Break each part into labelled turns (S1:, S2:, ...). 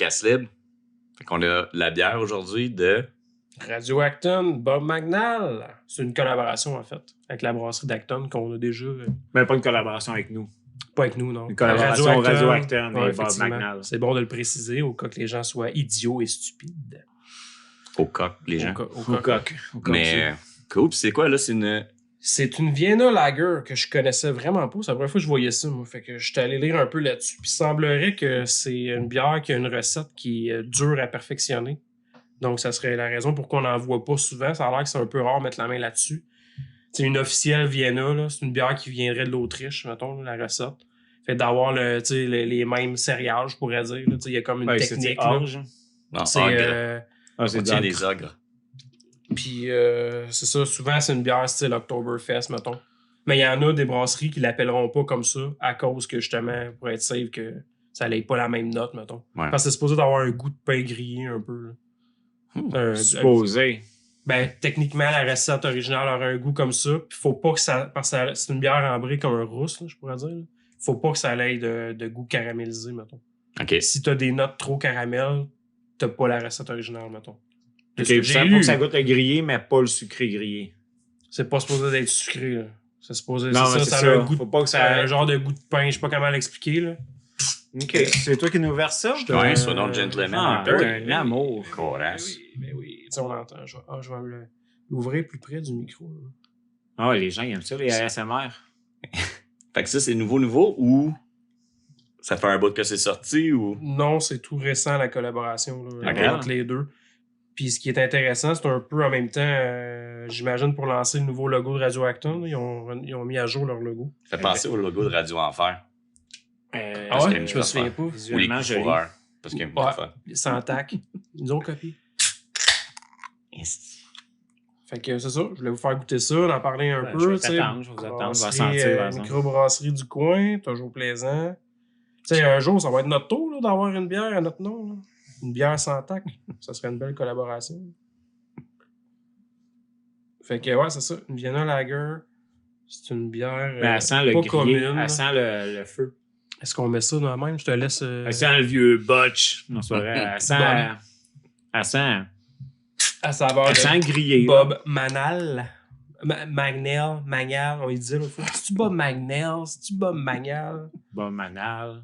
S1: podcast libre. Fait qu'on a la bière aujourd'hui de...
S2: Radio Acton, Bob Magnal. C'est une collaboration, en fait, avec la brasserie d'Acton qu'on a déjà...
S3: Mais pas une collaboration avec nous.
S2: Pas avec nous, non.
S3: Une collaboration Radio Acton et Bob Magnal.
S2: C'est bon de le préciser, au cas que les gens soient idiots et stupides.
S1: Au coq, les gens.
S3: Au coq.
S1: Mais cool, puis c'est quoi, là?
S2: C'est une Vienna Lager que je connaissais vraiment pas. C'est la première fois que je voyais ça, moi. Fait que j'étais allé lire un peu là-dessus. Puis il semblerait que c'est une bière qui a une recette qui est dure à perfectionner. Donc, ça serait la raison pour qu'on n'en voit pas souvent. Ça a l'air que c'est un peu rare de mettre la main là-dessus. C'est une officielle Vienna, là. C'est une bière qui viendrait de l'Autriche, mettons, la recette. Fait d'avoir les mêmes céréales, je pourrais dire. Il y a comme une technique.
S1: C'est des ogres.
S2: Puis, c'est ça. Souvent, c'est une bière style Oktoberfest, mettons. Mais il y en a des brasseries qui l'appelleront pas comme ça à cause que, justement, pour être safe, que ça n'ait pas la même note, mettons. Ouais. Parce que c'est supposé d'avoir un goût de pain grillé un peu.
S3: Supposé.
S2: Ben, techniquement, la recette originale aurait un goût comme ça. Puis faut pas que ça... Parce que c'est une bière ambrée comme un rousse, là, je pourrais dire. Là. Faut pas que ça ait de goût caramélisé, mettons.
S1: OK.
S2: Si t'as des notes trop caramel, t'as pas la recette originale, mettons.
S3: OK, faut que ça goûte le grillé, mais pas le sucré grillé.
S2: C'est pas supposé d'être sucré, là. C'est supposé...
S3: Non,
S2: c'est
S3: ça
S2: a un goût...
S3: Faut pas que ça...
S2: un genre de goût de pain, je sais pas comment l'expliquer, là.
S3: OK. C'est toi qui nous verse ça?
S1: Ouais, soit donc gentleman.
S3: Un amour.
S1: Corasse.
S2: Mais oui. Tu sais, on l'entend. Je vais l'ouvrir plus près du micro. Là.
S3: Ah, les gens, ils aiment ça, les ASMR.
S1: Fait que ça, c'est nouveau ou ça fait un bout que c'est sorti ou...
S2: Non, c'est tout récent, la collaboration là,
S1: okay.
S2: Entre les deux. Puis ce qui est intéressant, c'est un peu en même temps, j'imagine, pour lancer le nouveau logo de Radio Acton, ils ont mis à jour leur logo.
S1: Ça fait penser au logo de Radio Enfer.
S2: Ah ouais? Je me souviens pas.
S1: Ou les coureurs. Parce qu'il y a une
S2: sans tac. Ils nous ont copié. Fait que c'est ça. Je voulais vous faire goûter ça, en parler un peu.
S3: Je vais vous attendre. Je vais sentir.
S2: Microbrasserie du coin, toujours plaisant. Tu sais, un jour, ça va être notre tour là, d'avoir une bière à notre nom. Là. Une bière sans tac. Ça serait une belle collaboration. Fait que ouais, c'est ça. Une Vienna Lager. C'est une bière
S3: mais elle sent le
S2: pas
S3: grillé,
S2: commune.
S3: Elle sent le feu.
S2: Est-ce qu'on met ça dans la même? Je te laisse...
S3: Elle sent le vieux botch. Non, c'est vrai. Elle sent...
S2: À savoir
S3: elle sent grillé.
S2: Bob Manal. Magnal, on lui dit l'autre fois. C'est-tu Bob Magnal? C'est-tu Bob Magnal?
S3: Bob Manal.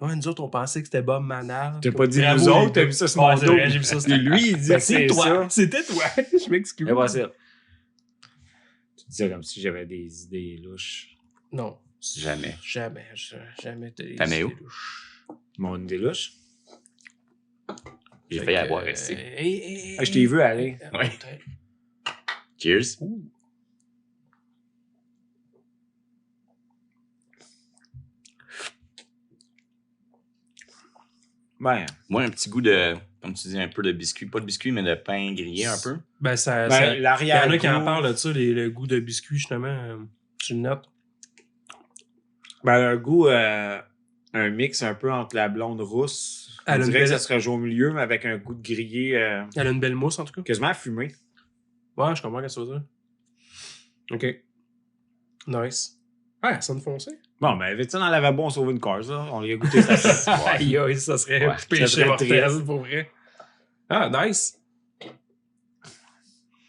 S2: Ouais, nous autres, on pensait que c'était Bob Manal.
S3: T'as pas dit nous autres, t'as vu ça sur mon dos.
S2: J'ai vu ça. C'était
S3: lui, il dit que
S2: c'est toi. Ça. C'était toi. Je m'excuse.
S3: Mais pas ça. Tu disais comme si j'avais des idées louches.
S2: Non.
S1: Jamais.
S2: Jamais t'as des
S1: idées
S2: louches.
S3: Mon idée louche?
S1: J'ai failli avoir resté.
S3: Je t'ai vu aller.
S1: Ouais. Cheers.
S3: Ben,
S1: moi, un petit goût de, comme tu dis, un peu de biscuit. Pas de biscuit, mais de pain grillé un peu.
S2: Ben, il y en a qui en parlent de ça, le goût de biscuit, justement. Tu le notes.
S3: Ben, un goût, un mix un peu entre la blonde rousse. On dirait que ça serait joué au milieu, mais avec un goût de grillé.
S2: Elle a une belle mousse, en tout cas.
S3: Quasiment fumé.
S2: Ouais, je comprends ce que ça veut dire. OK. Nice. Ah, ça sonne foncé.
S3: Bon, ben, tu dans le lavabo, on sauve une cause, là. On lui a goûté ça.
S2: Ça serait péché mortel, pour vrai. Ah, nice.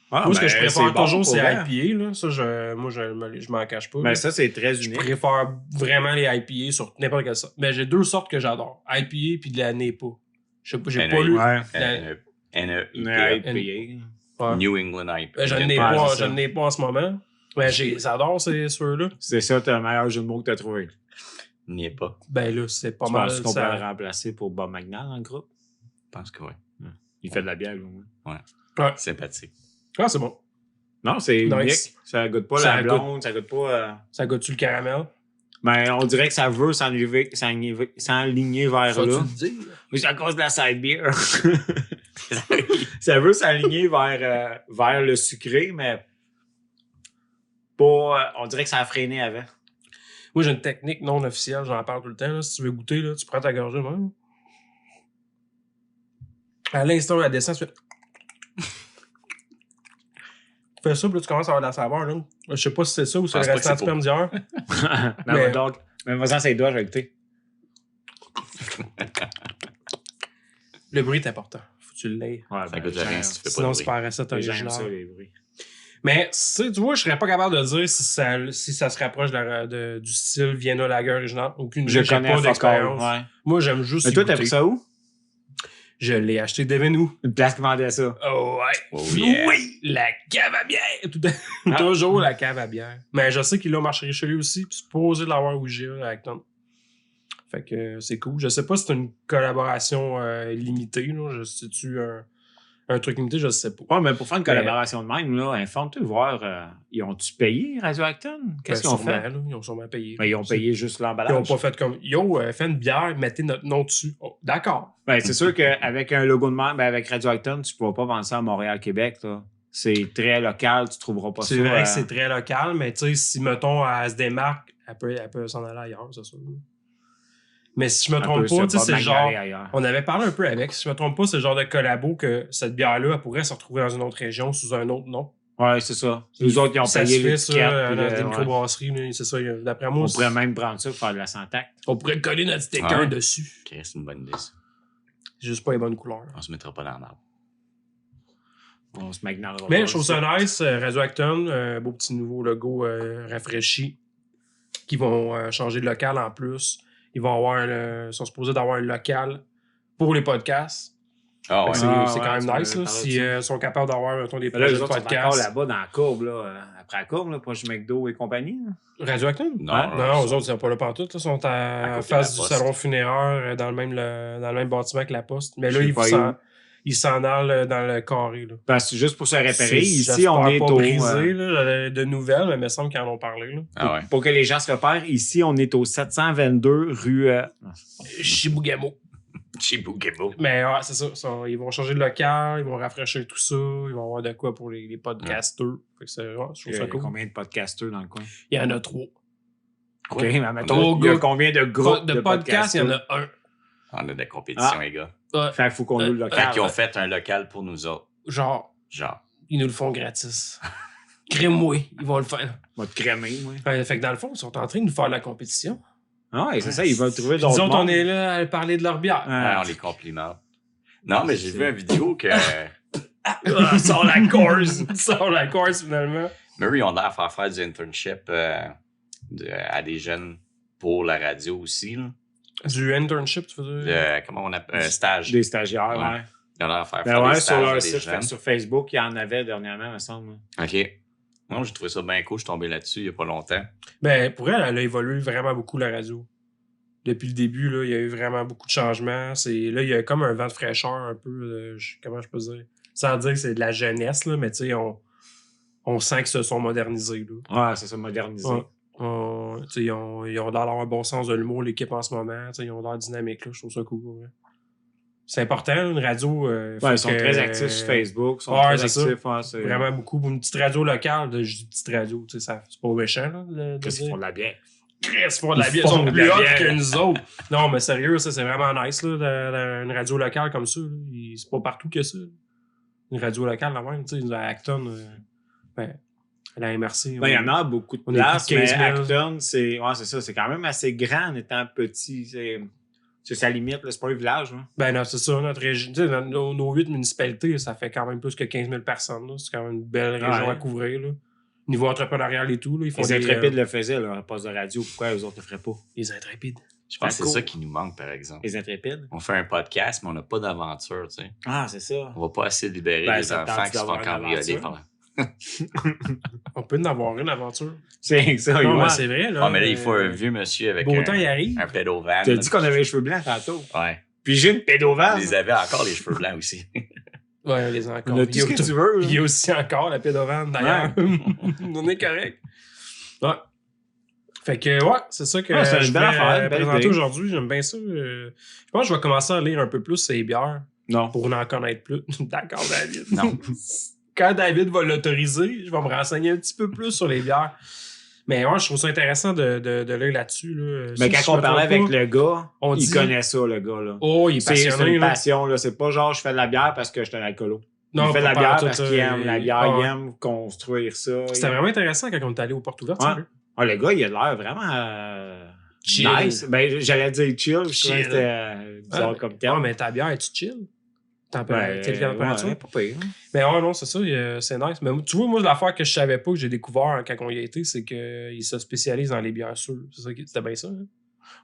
S3: Ah,
S2: moi, ce que je préfère toujours, c'est IPA. Là. Ça, moi, je m'en cache pas.
S3: Mais ça, c'est très unique.
S2: Je préfère vraiment les IPA sur n'importe quelle sorte. Mais j'ai deux sortes que j'adore. IPA puis de la NEPA. J'ai pas lu.
S3: NEPA.
S1: New England IPA.
S2: Je n'ai pas en ce moment. Mais j'adore ceux-là.
S3: C'est ça, t'as le meilleur jeu de mots que t'as trouvé.
S1: N'y est pas.
S2: Ben là, c'est pas
S3: mal.
S2: Tu
S3: penses qu'on peut le remplacer pour Bob Magnal dans le groupe?
S1: Je pense que oui.
S3: Il fait de la bière, lui.
S1: Ouais. Sympathique.
S2: Ah, c'est bon.
S3: Non, c'est unique. Ça goûte pas la blonde, ça goûte pas...
S2: Ça goûte-tu le caramel?
S3: Ben, on dirait que ça veut s'enligner vers là.
S2: Tu le dire?
S3: Oui, c'est à cause de la side beer. Ça veut s'aligner vers le sucré, mais pas... on dirait que ça a freiné avant.
S2: Moi, j'ai une technique non officielle, j'en parle tout le temps. Là. Si tu veux goûter, là, tu prends ta gorgée même. À l'instant, la descente, tu fais... Tu fais ça, puis là, tu commences à avoir de la saveur. Là. Je sais pas si c'est ça ou c'est le restant de sperme d'hier.
S3: Non, mais donc, même vas-y, c'est doigts, je vais goûter.
S2: Le bruit est important. Faut que tu l'aies.
S3: Ouais,
S1: Ça coûte rien si tu fais pas
S2: Sinon,
S1: de
S2: c'est
S1: bruit.
S2: pas la recette
S3: J'aime
S2: originale.
S3: ça, les bruits.
S2: Mais, tu vois, je serais pas capable de dire si ça se rapproche du style Vienna Lager original. Aucune
S3: Je
S2: j'ai
S3: connais
S2: pas
S3: fuck all,
S2: d'expérience.
S3: ouais.
S2: Moi, j'aime juste
S3: Mais
S2: y
S3: toi, t'as
S2: goûter.
S3: pris ça où?
S2: Je l'ai acheté Devenou.
S3: Une place qui vendait ça.
S2: Oh ouais.
S1: Oh yeah.
S2: Oui, la cave à bière. Toujours la cave à bière. Mais je sais qu'il a au marché Richelieu aussi, puis supposé de l'avoir au IGA avec Tom. Fait que c'est cool. Je sais pas si c'est une collaboration limitée. Là. C'est-tu un truc limité? Je sais pas.
S3: Ouais, mais pour faire une collaboration de même, là, informe-toi, voir, ils ont-tu payé Radioacton? Qu'est-ce qu'ils ont
S2: Sûrement,
S3: fait?
S2: là, ils ont sûrement payé.
S3: Ben, ils ont payé juste
S2: Ils ont
S3: l'emballage.
S2: pas fait comme Yo, fait une bière, mettez notre nom dessus. Oh, d'accord.
S3: Ben, c'est sûr qu'avec un logo de même, ben, avec Radioacton, tu ne pourras pas vendre ça à Montréal, Québec. Là. C'est très local, tu ne trouveras pas ça.
S2: C'est vrai que c'est très local, mais tu sais, si, mettons, elle se démarque, elle peut s'en aller ailleurs, c'est sûr. Mais si je me trompe pas, tu sais, c'est le genre.
S3: Ailleurs.
S2: On avait parlé un peu avec. Si je me trompe pas, c'est le genre de collabo que cette bière-là, elle pourrait se retrouver dans une autre région sous un autre nom.
S3: Ouais, c'est ça. Les autres, ils ont
S2: ça
S3: payé
S2: se fait,
S3: l'étiquette.
S2: ça,
S3: puis
S2: dans des
S3: ouais.
S2: microbrasseries, là, c'est ça. D'après moi,
S3: On pourrait même prendre ça pour faire de la sans-tact.
S2: on pourrait coller notre sticker
S1: Ouais.
S2: dessus.
S1: Ok, c'est une bonne idée, ça.
S2: C'est juste pas les bonnes couleurs.
S1: On se mettra pas dans l'arbre.
S3: On se magnera.
S2: Mais je trouve ça nice. Radioacton, beau petit nouveau logo rafraîchi, qui vont changer de local en plus. Ils sont supposés d'avoir un local pour les podcasts.
S1: Ah ouais.
S2: C'est
S3: Ah,
S2: c'est
S3: ouais,
S2: quand
S3: tu
S2: même
S3: m'en
S2: nice.
S3: avais
S2: Là,
S3: parlé
S2: si
S3: de ça.
S2: sont capables d'avoir mettons, des
S3: Là,
S2: projets
S3: les
S2: de
S3: autres sont encore
S2: podcasts.
S3: là-bas dans la courbe, là, après la courbe, là, proche du McDo et compagnie. Là.
S2: Radioacton?
S1: Non,
S2: Non, eux autres, ils sont pas là partout. Ils sont
S1: À
S2: à
S1: côté
S2: face
S1: de
S2: du
S1: la Poste.
S2: salon funéraire dans le même bâtiment que la Poste. Mais là,
S3: Je sais pas
S2: ils s'en allent dans le carré. Là.
S3: Parce que juste pour se repérer, ici,
S2: J'espère
S3: on est
S2: pas
S3: au.
S2: brisé là, de nouvelles, mais il me semble qu'ils en ont parlé. Là.
S1: Ah ouais.
S3: Pour que les gens se repèrent, ici, on est au 722 rue.
S2: Chibougamau.
S1: Chibougamau.
S2: Mais ouais, c'est ça. Ils vont changer de local, ils vont rafraîchir tout ça, ils vont avoir de quoi pour les podcasters. Fait que je trouve ça cool.
S3: Combien de podcasters dans le coin?
S2: Il y en a 3.
S3: OK, mais
S2: Trois
S3: mettons, il y a
S2: gars.
S3: combien de groupes
S2: De podcasts, il y en a un.
S1: On a de la compétition,
S3: Ah.
S1: les gars.
S2: Ouais.
S3: Fait qu'il faut qu'on loue le
S1: Fait
S3: local.
S1: qu'ils ont fait un local pour nous autres.
S2: Genre,
S1: Genre.
S2: ils nous le font gratis. Crème-moi, ils vont le faire.
S3: On va te crémer, moi.
S2: Fait que dans le fond, ils sont en train de nous faire la compétition.
S3: Ah, et c'est ça, ils vont trouver
S2: Puis
S3: d'autres.
S2: nous autres, on
S3: mondes.
S2: est là à parler de leur bière.
S3: Ah.
S1: Ouais, on les complimente. Non, mais j'ai vu une vidéo que
S2: Sors la course! Sors la course, finalement.
S1: Murray, on a l'air à faire du internship à des jeunes pour la radio aussi. Là.
S2: Du internship, tu veux dire?
S1: Comment on appelle un stage.
S3: Des stagiaires,
S1: Ouais.
S3: ouais.
S1: Ils ont l'air à faire
S3: Ben ouais,
S1: des
S3: sur
S1: stages
S3: leur
S1: à des
S3: site,
S1: jeunes.
S3: sur Facebook, il y en avait dernièrement, me semble.
S1: OK. Non, j'ai trouvé ça bien cool. Je suis tombé là-dessus il n'y a pas longtemps.
S2: Ben, pour elle a évolué vraiment beaucoup, la radio. Depuis le début, là, il y a eu vraiment beaucoup de changements. Là, il y a comme un vent de fraîcheur un peu. Comment je peux dire? Sans dire que c'est de la jeunesse, là, mais tu sais, on sent qu'ils se sont modernisés. Là.
S3: Ouais, c'est ça, modernisé.
S2: Ouais. Ils ont l'air d'avoir un bon sens de l'humour, l'équipe en ce moment. Ils ont l'air dynamique. Là, je trouve ça cool. Ouais. C'est important, là, une radio.
S3: Ouais, ils sont très actifs sur Facebook. Ils sont
S2: Ouais,
S3: très
S2: c'est ça.
S3: actifs. Ouais, c'est...
S2: Vraiment beaucoup. Une petite radio locale, je dis petite radio, c'est pas méchant. Là,
S3: Qu'est-ce qu'ils font de la bière?
S2: Ils font de la bière. Ils
S3: Ils font
S2: sont
S3: de
S2: plus
S3: la
S2: hot
S3: bière.
S2: que nous autres. Non, mais sérieux, ça, c'est vraiment nice, là, une radio locale comme ça. Là. C'est pas partout que ça. Une radio locale, là même, tu sais, à Acton, à la MRC.
S3: Ben, il y en a beaucoup de
S2: on est
S3: places,
S2: plus de 15
S3: mais
S2: 000.
S3: Acton, c'est ça, c'est quand même assez grand en étant petit. C'est sa limite, là, c'est pas un village. Hein.
S2: Ben non, c'est ça, notre région. Tu sais, nos 8 municipalités, ça fait quand même plus que 15 000 personnes. Là. C'est quand même une belle région
S3: Ouais.
S2: à couvrir. Là. Niveau entrepreneurial et tout, là, ils font
S3: Les
S2: des
S3: Intrépides le faisaient, là, un poste de radio. Pourquoi eux autres le feraient pas?
S2: les Intrépides.
S1: Je pense que c'est
S3: cool.
S1: ça qui nous manque, par exemple.
S3: Les Intrépides?
S1: On fait un podcast, mais on n'a pas d'aventure, tu sais.
S3: Ah, c'est ça.
S1: On va pas assez libérer
S3: Ben,
S1: les
S3: ça
S1: enfants
S3: tente
S1: qui se font
S3: d'avoir une
S1: cambrioler
S3: aventure.
S1: pendant.
S2: On peut en avoir une aventure.
S3: C'est ça,
S2: Non,
S3: ouais.
S2: mais c'est vrai. Là,
S1: Ah, mais là, il faut un vieux monsieur avec
S2: Beau temps, il arrive.
S1: un pédovan.
S3: Tu as dit qu'on avait les cheveux blancs tantôt.
S1: Ouais.
S3: Puis j'ai une pédovane.
S1: Ils avaient encore les cheveux blancs aussi.
S2: Ouais, on les a encore.
S3: On a tout ce que tu veux.
S2: Il y a aussi encore la pédovane, d'ailleurs. On est correct. Ouais. Fait que, ouais, c'est ça que
S3: Ouais, c'est une
S2: je
S3: belle
S2: voulais
S3: affaire, une belle
S2: présenter
S3: idée.
S2: aujourd'hui. J'aime bien ça. Je pense que je vais commencer à lire un peu plus ces bières
S3: Non.
S2: pour en connaître plus. D'accord, David.
S1: Non.
S2: Quand David va l'autoriser, je vais me renseigner un petit peu plus sur les bières. Mais ouais, je trouve ça intéressant de lire là-dessus. Là.
S3: Mais
S2: Si
S3: quand
S2: je
S3: on
S2: me
S3: parlait
S2: trompe
S3: avec
S2: pas,
S3: le gars,
S2: on
S3: il
S2: dit-
S3: connaît ça, le gars. Là.
S2: Oh, il est
S3: C'est
S2: passionné.
S3: une
S2: là.
S3: passion. Là. C'est pas genre je fais de la bière parce que je suis un alcoolo.
S2: Non,
S3: il fait de la
S2: pas
S3: bière
S2: partout,
S3: parce qu'il aime la bière,
S2: ah
S3: il
S2: ouais.
S3: aime construire ça.
S2: C'était vraiment intéressant quand on est allé aux portes ouvertes.
S3: Ouais.
S2: sérieux.
S3: Ah, le gars, il a l'air vraiment
S2: Chill.
S3: nice. Ben, j'allais dire chill. Je trouvais que c'était bizarre
S2: Ouais,
S3: comme
S2: Ah,
S3: terme.
S2: mais ta bière, es-tu chill? Quelle température?
S3: Ouais, pas pire.
S2: Mais ouais, non, c'est ça, c'est nice. Mais tu vois, moi, l'affaire que je savais pas, que j'ai découvert quand on y a été, c'est qu'il se spécialise dans les bières sûres. C'était bien ça, hein?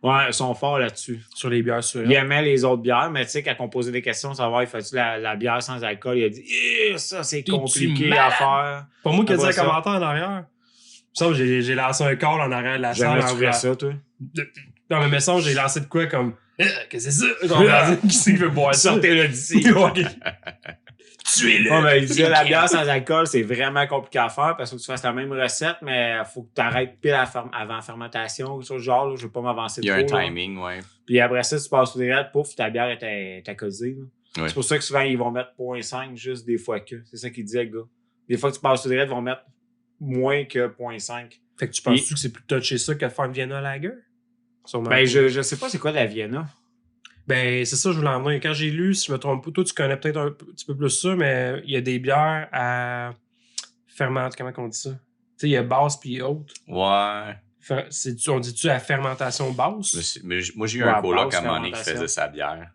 S3: Ouais, ils sont forts là-dessus.
S2: Sur les bières sûres.
S3: Il aimait les autres bières, mais tu sais, quand on posait des questions, savoir, il fait-tu la bière sans alcool, il a dit, ça, c'est compliqué à faire.
S2: Pas moi qui ai dit un
S3: ça.
S2: commentaire en arrière. Ça, j'ai lancé un call en arrière de la salle.
S3: Jamais tu ferais ça, toi?
S2: Dans le message, j'ai lancé de quoi comme qu'est-ce que c'est ça? Genre, qui c'est qui veut boire ça?
S3: Sortez-le d'ici.
S2: Tuez-le!
S3: Ouais, mais il disait la bière sans alcool, c'est vraiment compliqué à faire parce que tu fasses la même recette, mais il faut que tu arrêtes pile avant la fermentation ou sur le genre. Là, je ne vais pas m'avancer trop.
S1: Il y a un timing, ouais.
S3: Puis après ça, tu passes au direct, pouf, ta bière est accosée.
S1: Ouais.
S3: C'est pour ça que souvent, ils vont mettre 0.5 juste des fois que. C'est ça qu'il disait, le gars. Des fois que tu passes au direct, ils vont mettre moins que 0.5.
S2: Fait que tu penses-tu que c'est plus touché ça que de faire une Vienna Lager? Sûrement
S3: Ben,
S2: pas.
S3: je sais pas c'est quoi la Vienna.
S2: Ben, c'est ça, je voulais en venir. Quand j'ai lu, si je me trompe pas, toi, tu connais peut-être un petit peu plus ça, mais il y a des bières à fermentation. Comment on dit ça? Tu sais, il y a basse puis haute.
S1: Ouais.
S2: On dit-tu à fermentation basse?
S1: Moi, j'ai eu
S3: Ouais,
S1: un coloc
S3: basse
S1: à un moment donné qui
S3: fermentation.
S1: faisait sa bière.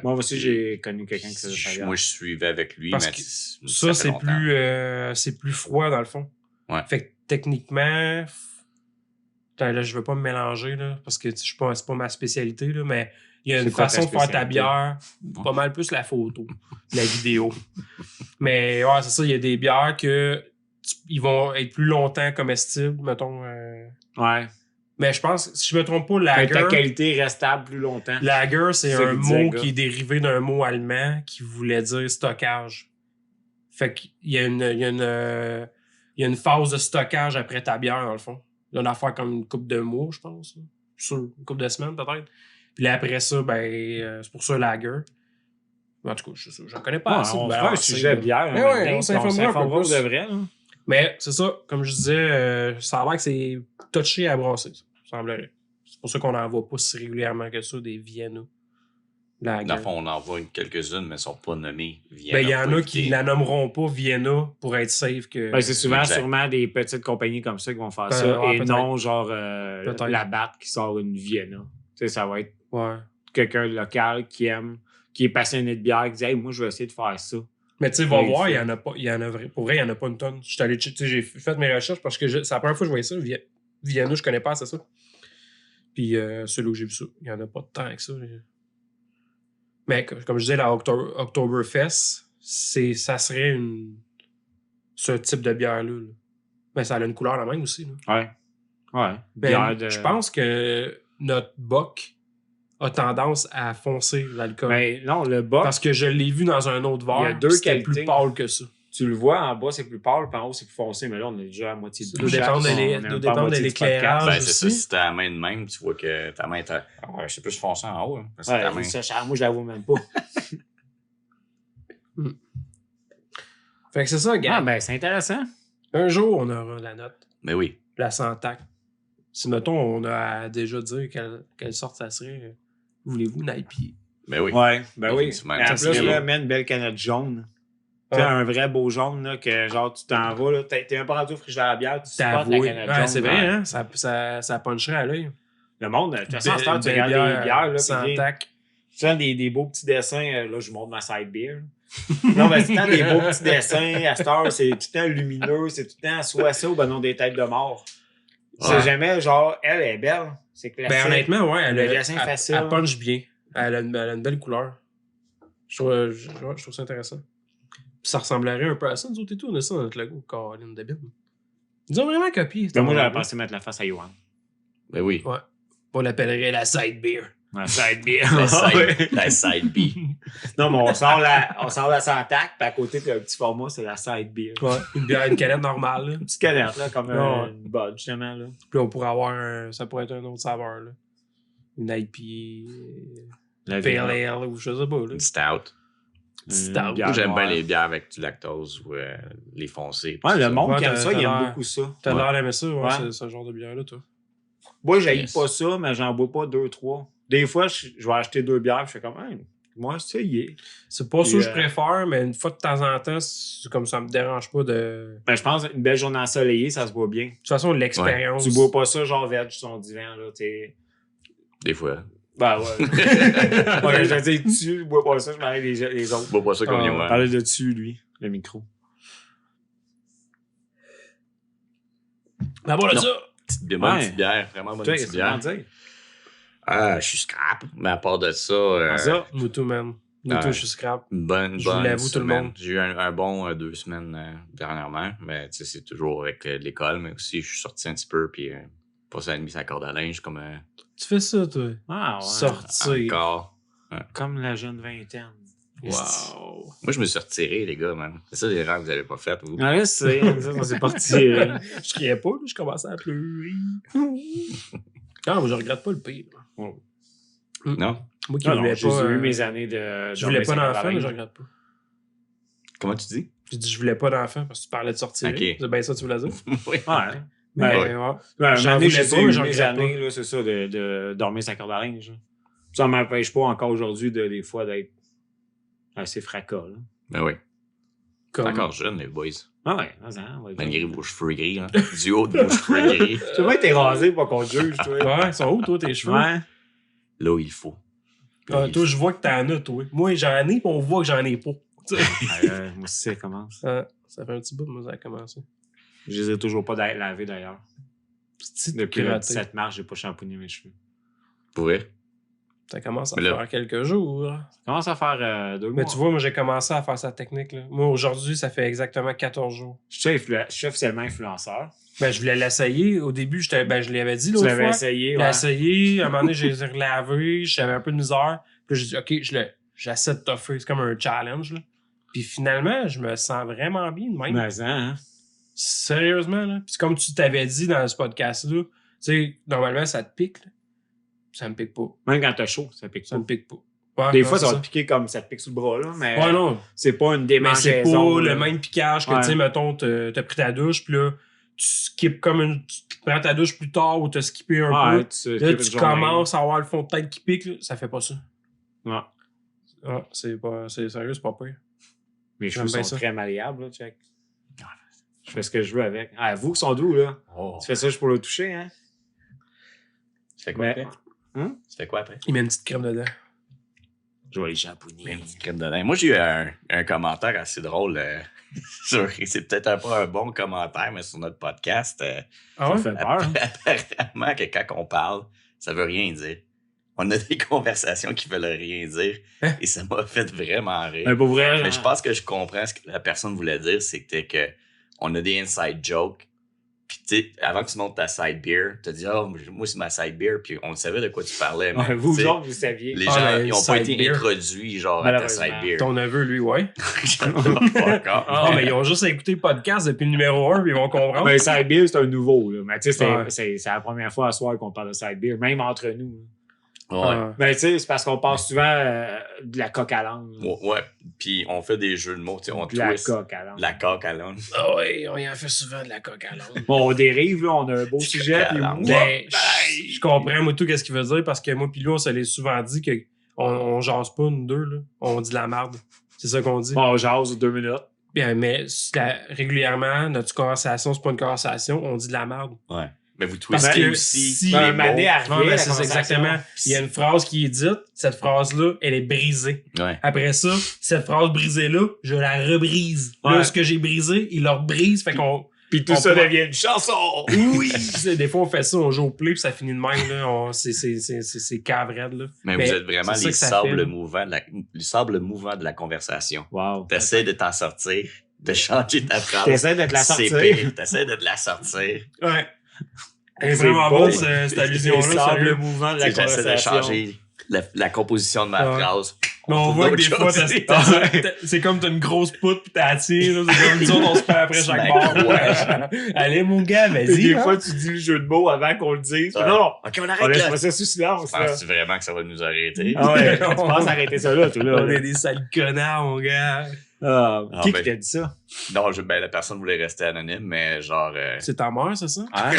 S3: Moi aussi, j'ai connu quelqu'un qui faisait ça.
S1: Moi, je suivais avec lui,
S2: Parce
S1: mais
S2: que
S1: ça
S2: ça,
S1: fait
S2: c'est plus froid, dans le fond.
S1: Ouais.
S2: Fait que techniquement... Attends, là, je veux pas me mélanger, là, parce que c'est pas ma spécialité, là, mais il y a une façon de faire ta bière, pas mal plus la photo, la vidéo. Mais ouais, c'est ça, il y a des bières ils vont être plus longtemps comestibles, mettons.
S3: Ouais.
S2: Mais je pense, si je me trompe pas, lager...
S3: Ta qualité est stable plus longtemps.
S2: Lager, c'est
S3: C'est ça
S2: un
S3: qu'il disait,
S2: mot
S3: gars.
S2: qui est dérivé d'un mot allemand qui voulait dire stockage. Fait qu'il y a une phase de stockage après ta bière, dans le fond. Il y a une affaire comme une couple de mois, je pense. Sur une couple de semaines, peut-être. Puis là, après ça, c'est pour ça lager. En tout cas, j'en connais pas assez.
S3: On fera un sujet bière.
S2: Mais ouais, on s'informera un peu plus.
S3: de vrai. Là.
S2: Mais c'est ça, comme je disais, ça a l'air que c'est touché à brasser, ça semblerait. C'est pour ça qu'on n'en voit pas si régulièrement que ça, des Vienna.
S1: Dans le fond, on en voit quelques-unes, mais elles ne sont pas nommées Vienna.
S2: Ben, il y en a qui la nommeront pas Vienna pour être safe que.
S3: Ben, c'est souvent
S1: Exact.
S3: sûrement des petites compagnies comme ça qui vont faire
S2: Ouais,
S3: ça. Et
S2: peut-être.
S3: non, genre,
S2: Peut-être.
S3: la batte qui sort une Vienna. Tu sais, ça va être
S2: Ouais.
S3: quelqu'un de local qui est passionné de bière, qui dit, hey, moi, je vais essayer de faire ça.
S2: Mais tu sais, va
S3: Oui,
S2: voir,
S3: c'est-
S2: il y en a pas. Pour vrai, il y en a pas une tonne. Je suis allé, j'ai fait mes recherches parce que c'est la première fois que je voyais ça. Vienna, je connais pas assez ça. Puis celui où j'ai vu ça, il y en a pas tant que ça. Mais comme je disais, la Oktoberfest, ça serait ce type de bière-là. Là. Mais ça a une couleur la même aussi. Là.
S3: Ouais. Ouais.
S2: Mais
S3: Bière de...
S2: je pense que notre bock a tendance à foncer l'alcool.
S3: Ben, non, le bas,
S2: Parce que je l'ai vu dans un autre verre.
S3: Il y a deux
S2: c'était
S3: qualités.
S2: plus pâle que ça.
S3: tu le vois, en bas, c'est plus pâle, puis en haut, c'est plus foncé. Mais là, on est déjà à moitié de
S2: Ça doit dépendre de l'éclairage.
S1: Ben, c'est ça,
S2: aussi.
S1: si t'as la main de même, tu vois que ta main est. Ouais, c'est plus foncé en haut. Hein, parce que ta main...
S3: Moi, je la vois même pas.
S2: Fait que c'est ça, gars.
S3: Ah, ben, c'est intéressant.
S2: Un jour, on aura la note.
S1: Mais oui.
S2: La Santac. Si, mettons, on a à déjà dire quelle sorte ça serait, voulez-vous une IPA?
S1: Mais oui.
S3: Ouais, ben oui.
S1: Effectivement.
S3: Et en
S2: Ça
S3: plus,
S2: serait
S3: là,
S2: beau.
S3: mets une belle canette jaune. Tu sais,
S2: Ah.
S3: un vrai beau jaune, là, que genre, tu t'en vas, là, t'es un peu rendu au frigidaire à bière, tu
S2: T'as
S3: supportes la
S2: avoué.
S3: canette
S2: Ouais,
S3: jaune.
S2: c'est vrai,
S3: Ouais.
S2: hein? Ça puncherait à l'œil.
S3: Le monde, de toute façon, à cette heure, tu
S2: Belle
S3: regardes les bières, là, puis
S2: Santac.
S3: tu as des beaux petits dessins, là, je vous montre ma side beer. Non, mais c'est tout le temps des beaux petits dessins, à cette heure, c'est tout le temps lumineux, c'est tout le temps soit ça ou ben non, des têtes de mort.
S1: Ouais.
S3: C'est jamais, genre, elle est belle, c'est classique.
S2: Ben, honnêtement, ouais,
S3: Le dessin facile.
S2: elle punch bien. Elle a une belle couleur. Je trouve ça intéressant. Puis ça ressemblerait un peu à ça, nous autres et tout. On a ça dans notre logo, Caroline de Bine. Ils ont vraiment copié.
S3: Ben, moi, j'avais pensé mettre la face à Yohan.
S1: Ben oui.
S2: Ouais. On l'appellerait la side beer.
S3: La side beer.
S1: La side B.
S3: Non, mais on sort la Santac, puis à côté, t'as un petit format, c'est la side beer.
S2: Ouais. Une canette normale. Là.
S3: Une petite canette, là, comme
S2: Ouais.
S3: une Bud, justement, là.
S2: Puis on pourrait avoir ça pourrait être un autre saveur. Là. Une IPA,
S3: La
S2: Pale
S3: bière.
S2: Ale, ou je sais pas. Là.
S1: Une stout.
S2: Stout.
S3: bière
S1: Moi, j'aime
S3: noire.
S1: bien les bières avec du lactose ou les foncées.
S3: Ouais,
S1: tout
S3: le
S1: ça.
S3: monde
S2: Ouais,
S3: qui aime
S2: t'as-
S3: ça, il
S2: t'as
S3: aime
S2: l'air-
S3: beaucoup ça.
S2: T'as
S1: Ouais.
S2: l'air d'aimer ça, ouais,
S3: Ouais.
S2: ce genre de bière-là, toi.
S3: Moi, j'haïs
S1: Yes.
S3: pas ça, mais j'en bois pas 2-3. Des fois, je vais acheter 2 bières, puis je fais comme, hey, moi, ça y est.
S2: C'est pas ça que
S3: Puis,
S2: je préfère, mais une fois de temps en temps, c'est comme ça me dérange pas de.
S3: Ben, je pense une belle journée ensoleillée, ça se boit bien.
S2: De toute façon, l'expérience.
S3: Tu bois pas ça, genre, veg sur ton divan, là, t'sais.
S1: Des fois.
S3: Ben ouais. Ouais, je dis dessus, je bois pas ça, je m'arrête les autres.
S1: Bois pas ça comme
S2: Ah,
S1: Yoann.
S3: Parler de dessus, lui, le micro.
S2: Ben voilà
S1: Non.
S2: ça.
S1: Bonne
S3: Ouais.
S1: petite bière, vraiment bonne
S3: Toi,
S1: petite
S3: qu'est-ce que tu veux en
S1: bière.
S3: dire?
S1: Ah, je suis scrap. Mais à part de ça,
S3: Comment ça?
S2: Moutou, man. Moutou,
S1: Ouais.
S2: je suis scrap.
S1: une bonne
S2: Je vous l'avoue, tout le
S1: semaine.
S2: monde.
S1: J'ai eu un bon 2 semaines dernièrement, mais tu sais, c'est toujours avec l'école, mais aussi je suis sorti un petit peu, puis pas ça mis sa corde à linge comme
S2: Tu fais ça, toi?
S3: Ah ouais.
S2: Sortir.
S1: encore.
S3: Comme la jeune vingtaine.
S2: Wow.
S1: Moi, je me suis retiré, les gars, man. C'est ça les rangs que vous avez pas fait, vous.
S3: Ah là, c'est ça, on s'est parti.
S2: Je criais pas, là, je commençais à pleurer. Non, mais je regrette pas le pire.
S1: Non?
S2: Moi qui
S3: Non, non,
S2: voulais
S3: j'ai
S2: pas.
S3: eu mes années de.
S2: Je voulais pas d'enfant, mais je regrette pas.
S1: Comment tu dis?
S2: J'ai dit je voulais pas d'enfant parce que tu parlais de sortir.
S1: Ok.
S2: C'est bien ça que tu voulais dire.
S1: Oui.
S3: Ouais.
S2: Mais
S1: Ouais.
S2: ouais.
S3: Ben,
S2: J'en
S3: année,
S2: voulais
S3: j'ai
S2: pas, mais
S3: eu
S2: j'en
S3: mes
S2: regrette
S3: années, là, c'est ça, de dormir sa corde à linge. Là. Ça m'empêche pas encore aujourd'hui, des fois, d'être assez fracas. Là.
S1: Ben oui.
S2: Comme...
S1: Encore jeune, les boys.
S3: Ah ouais, vas-y, ouais.
S1: Malgré vos cheveux gris, hein. Du haut de vos cheveux gris.
S3: Tu vois, t'es rasé pour qu'on te juge, toi.
S2: Ouais, ils sont hauts, toi, tes cheveux?
S3: Ouais.
S1: Là où il faut.
S2: Ah, toi, je vois que t'en as, toi. Moi, j'en ai, puis on voit que j'en ai pas. Tu sais.
S3: Moi aussi, ça commence.
S2: Ah, ça fait un petit bout, moi, ça a commencé.
S3: Je les ai toujours pas lavé d'ailleurs.
S2: Petit
S3: Depuis le
S2: gratté.
S3: 17 mars, j'ai pas shampooné mes cheveux.
S1: Pour vrai?
S2: Ça commence à
S1: Mais là-
S2: faire quelques jours.
S3: Ça commence à faire 2 mois.
S2: Mais tu vois, moi, j'ai commencé à faire sa technique. Là. Moi, aujourd'hui, ça fait exactement 14 jours.
S3: Je suis officiellement influenceur.
S2: Ben, je voulais l'essayer. Au début, je lui avais dit
S3: Tu
S2: l'autre
S3: l'avais
S2: fois.
S3: essayé,
S2: Je l'ai
S3: ouais.
S2: essayé. À un moment donné, j'ai relavé. J'avais un peu de misère. Puis j'ai dit, OK, j'essaie de toffer. C'est comme un challenge. Là. Puis finalement, je me sens vraiment bien de même.
S3: Mais hein?
S2: Sérieusement, là. Puis comme tu t'avais dit dans ce podcast-là, tu sais, normalement, ça te pique. Là. Ça me pique pas.
S3: Même quand t'as chaud, ça pique
S2: Ça
S3: pas.
S2: me pique pas. Ouais,
S3: Des
S2: non,
S3: fois,
S2: c'est
S3: ça va te piquer comme ça te pique sous le bras, là, mais
S2: Ouais, non.
S3: c'est pas une
S2: Mais c'est pas
S3: démangeaison.
S2: le
S3: là.
S2: même piquage que,
S3: Ouais.
S2: tu sais, mettons, t'as pris ta douche, puis là, tu skippes tu prends ta douche plus tard ou t'as skippé un
S3: Ouais,
S2: peu. Là, tu commences à avoir le fond de tête qui pique, là. Ça fait pas ça.
S3: Ouais.
S2: Ah, c'est sérieux, c'est pas pire.
S3: Mes
S2: J'aime
S3: cheveux
S2: bien
S3: sont
S2: ça.
S3: très malléables, là, check. Je fais ce que je veux avec. Ah, vous qui sont doux, là.
S1: Oh.
S3: Tu fais ça juste pour le toucher, hein?
S1: Tu fais quoi
S3: Mais-
S1: après?
S3: Hein?
S1: Tu fais quoi après?
S2: Il met une petite crème dedans.
S3: Je vais les shampooiner.
S1: Une petite crème de lin. Moi, j'ai eu un commentaire assez drôle. C'est peut-être pas un bon commentaire, mais sur notre podcast.
S2: Ah
S3: Ça
S2: ouais?
S3: fait peur. hein?
S1: Apparemment que quand on parle, ça veut rien dire. On a des conversations qui veulent rien dire.
S2: Hein?
S1: Et ça m'a fait vraiment rire.
S3: Mais pour vrai,
S1: Mais je pense que je comprends ce que la personne voulait dire, c'était que on a des inside jokes. Puis tu sais, avant que tu montes ta side beer, tu te dis, oh, moi c'est ma side beer, puis on savait de quoi tu parlais. Mais,
S3: ouais, vous,
S1: tu sais,
S3: genre, vous saviez.
S1: les
S2: Ah,
S1: gens,
S2: mais
S1: ils ont pas
S2: side
S1: été
S2: beer.
S1: introduits, genre, à ta
S3: Malheureusement.
S1: side beer.
S2: Ton neveu, lui, ouais.
S1: Encore.
S2: Ah, mais ils ont juste écouté le podcast depuis le numéro 1, puis ils vont comprendre.
S3: Mais side beer, c'est un nouveau, là. Mais tu sais,
S2: Ouais.
S3: c'est la première fois à soir qu'on parle de side beer, même entre nous. là.
S1: Ouais.
S2: Ah.
S3: Mais tu sais, c'est parce qu'on parle souvent de la coque à l'âne. là.
S1: Ouais. Puis on fait des jeux de mots, tu sais, on
S3: De la
S1: twist.
S3: coque à l'âne.
S1: La coque à l'âne.
S2: Ah ouais, on y en fait souvent de la coque à l'âne.
S3: Bon, on dérive, là, on a un beau sujet.
S1: coque à
S3: Puis,
S1: l'âne.
S2: Ben, je comprends, moi, tout qu'est-ce qu'il veut dire, parce que moi, pis lui, on se l'est souvent dit qu'on jase pas, nous deux, là. On dit la merde. C'est ça qu'on dit.
S3: bon, on jase 2 minutes.
S2: Bien, mais régulièrement, notre conversation, c'est pas une conversation, on dit de la merde.
S1: Ouais. Mais vous
S2: Parce
S1: twistez
S2: que
S1: aussi.
S2: si-
S1: les
S3: Ben,
S1: mots.
S3: Mané
S2: Non,
S3: arrivait,
S2: mais
S3: la
S2: c'est
S3: conversation.
S2: exactement. Il y a une phrase qui est dite, cette phrase-là, elle est brisée.
S1: Ouais.
S2: Après ça, cette phrase brisée-là, je la rebrise.
S3: Ouais.
S2: Là, ce que j'ai brisé, il la rebrise, fait qu'on...
S3: Puis tout
S2: On
S3: ça
S2: prend-
S3: devient une chanson.
S2: Oui! Des fois, on fait ça, on joue au play, puis ça finit de même, là. C'est cave raide, là.
S1: Mais
S2: Mais
S1: vous êtes vraiment
S2: c'est ça
S1: les
S2: que ça
S1: sables
S2: fait, là.
S1: mouvants les sables mouvants de la conversation.
S3: Wow.
S1: T'essaies de t'en sortir, de changer ta phrase.
S3: T'essaies de te la
S1: C'est
S3: sortir.
S1: pire. T'essaies de te la sortir.
S2: Ouais. Elle est
S3: C'est
S2: vraiment
S3: beau.
S2: bonne, cette allusion-là.
S3: Les sables
S2: sérieux.
S3: mouvants de la
S1: Tu sais, J'essaie de
S3: conversation.
S1: changer la composition de ma
S2: Ouais.
S1: phrase.
S2: Mais on voit que des fois, c'est comme t'as une grosse poutre pis t'as tiré, là. C'est comme nous autres, on se fait après chaque
S1: Smack.
S2: barre. Allez, mon gars,
S3: Et
S2: vas-y.
S3: des
S2: hein.
S3: fois, tu dis le jeu de mots avant qu'on le dise.
S1: Ouais.
S3: Non, non.
S1: OK, on
S3: On
S1: arrête
S3: laisse
S1: là.
S3: pas ça sous silence, là.
S1: Penses-tu vraiment que ça va nous arrêter?
S3: Ah ouais, tu penses arrêter ça là, tout là.
S2: On est des sales connards, mon gars.
S3: Ah,
S1: Ah,
S3: qui
S1: ben.
S3: t'a dit ça?
S1: Non, ben, la personne voulait rester anonyme, mais genre...
S2: C'est ta mère, c'est ça?
S3: Hein?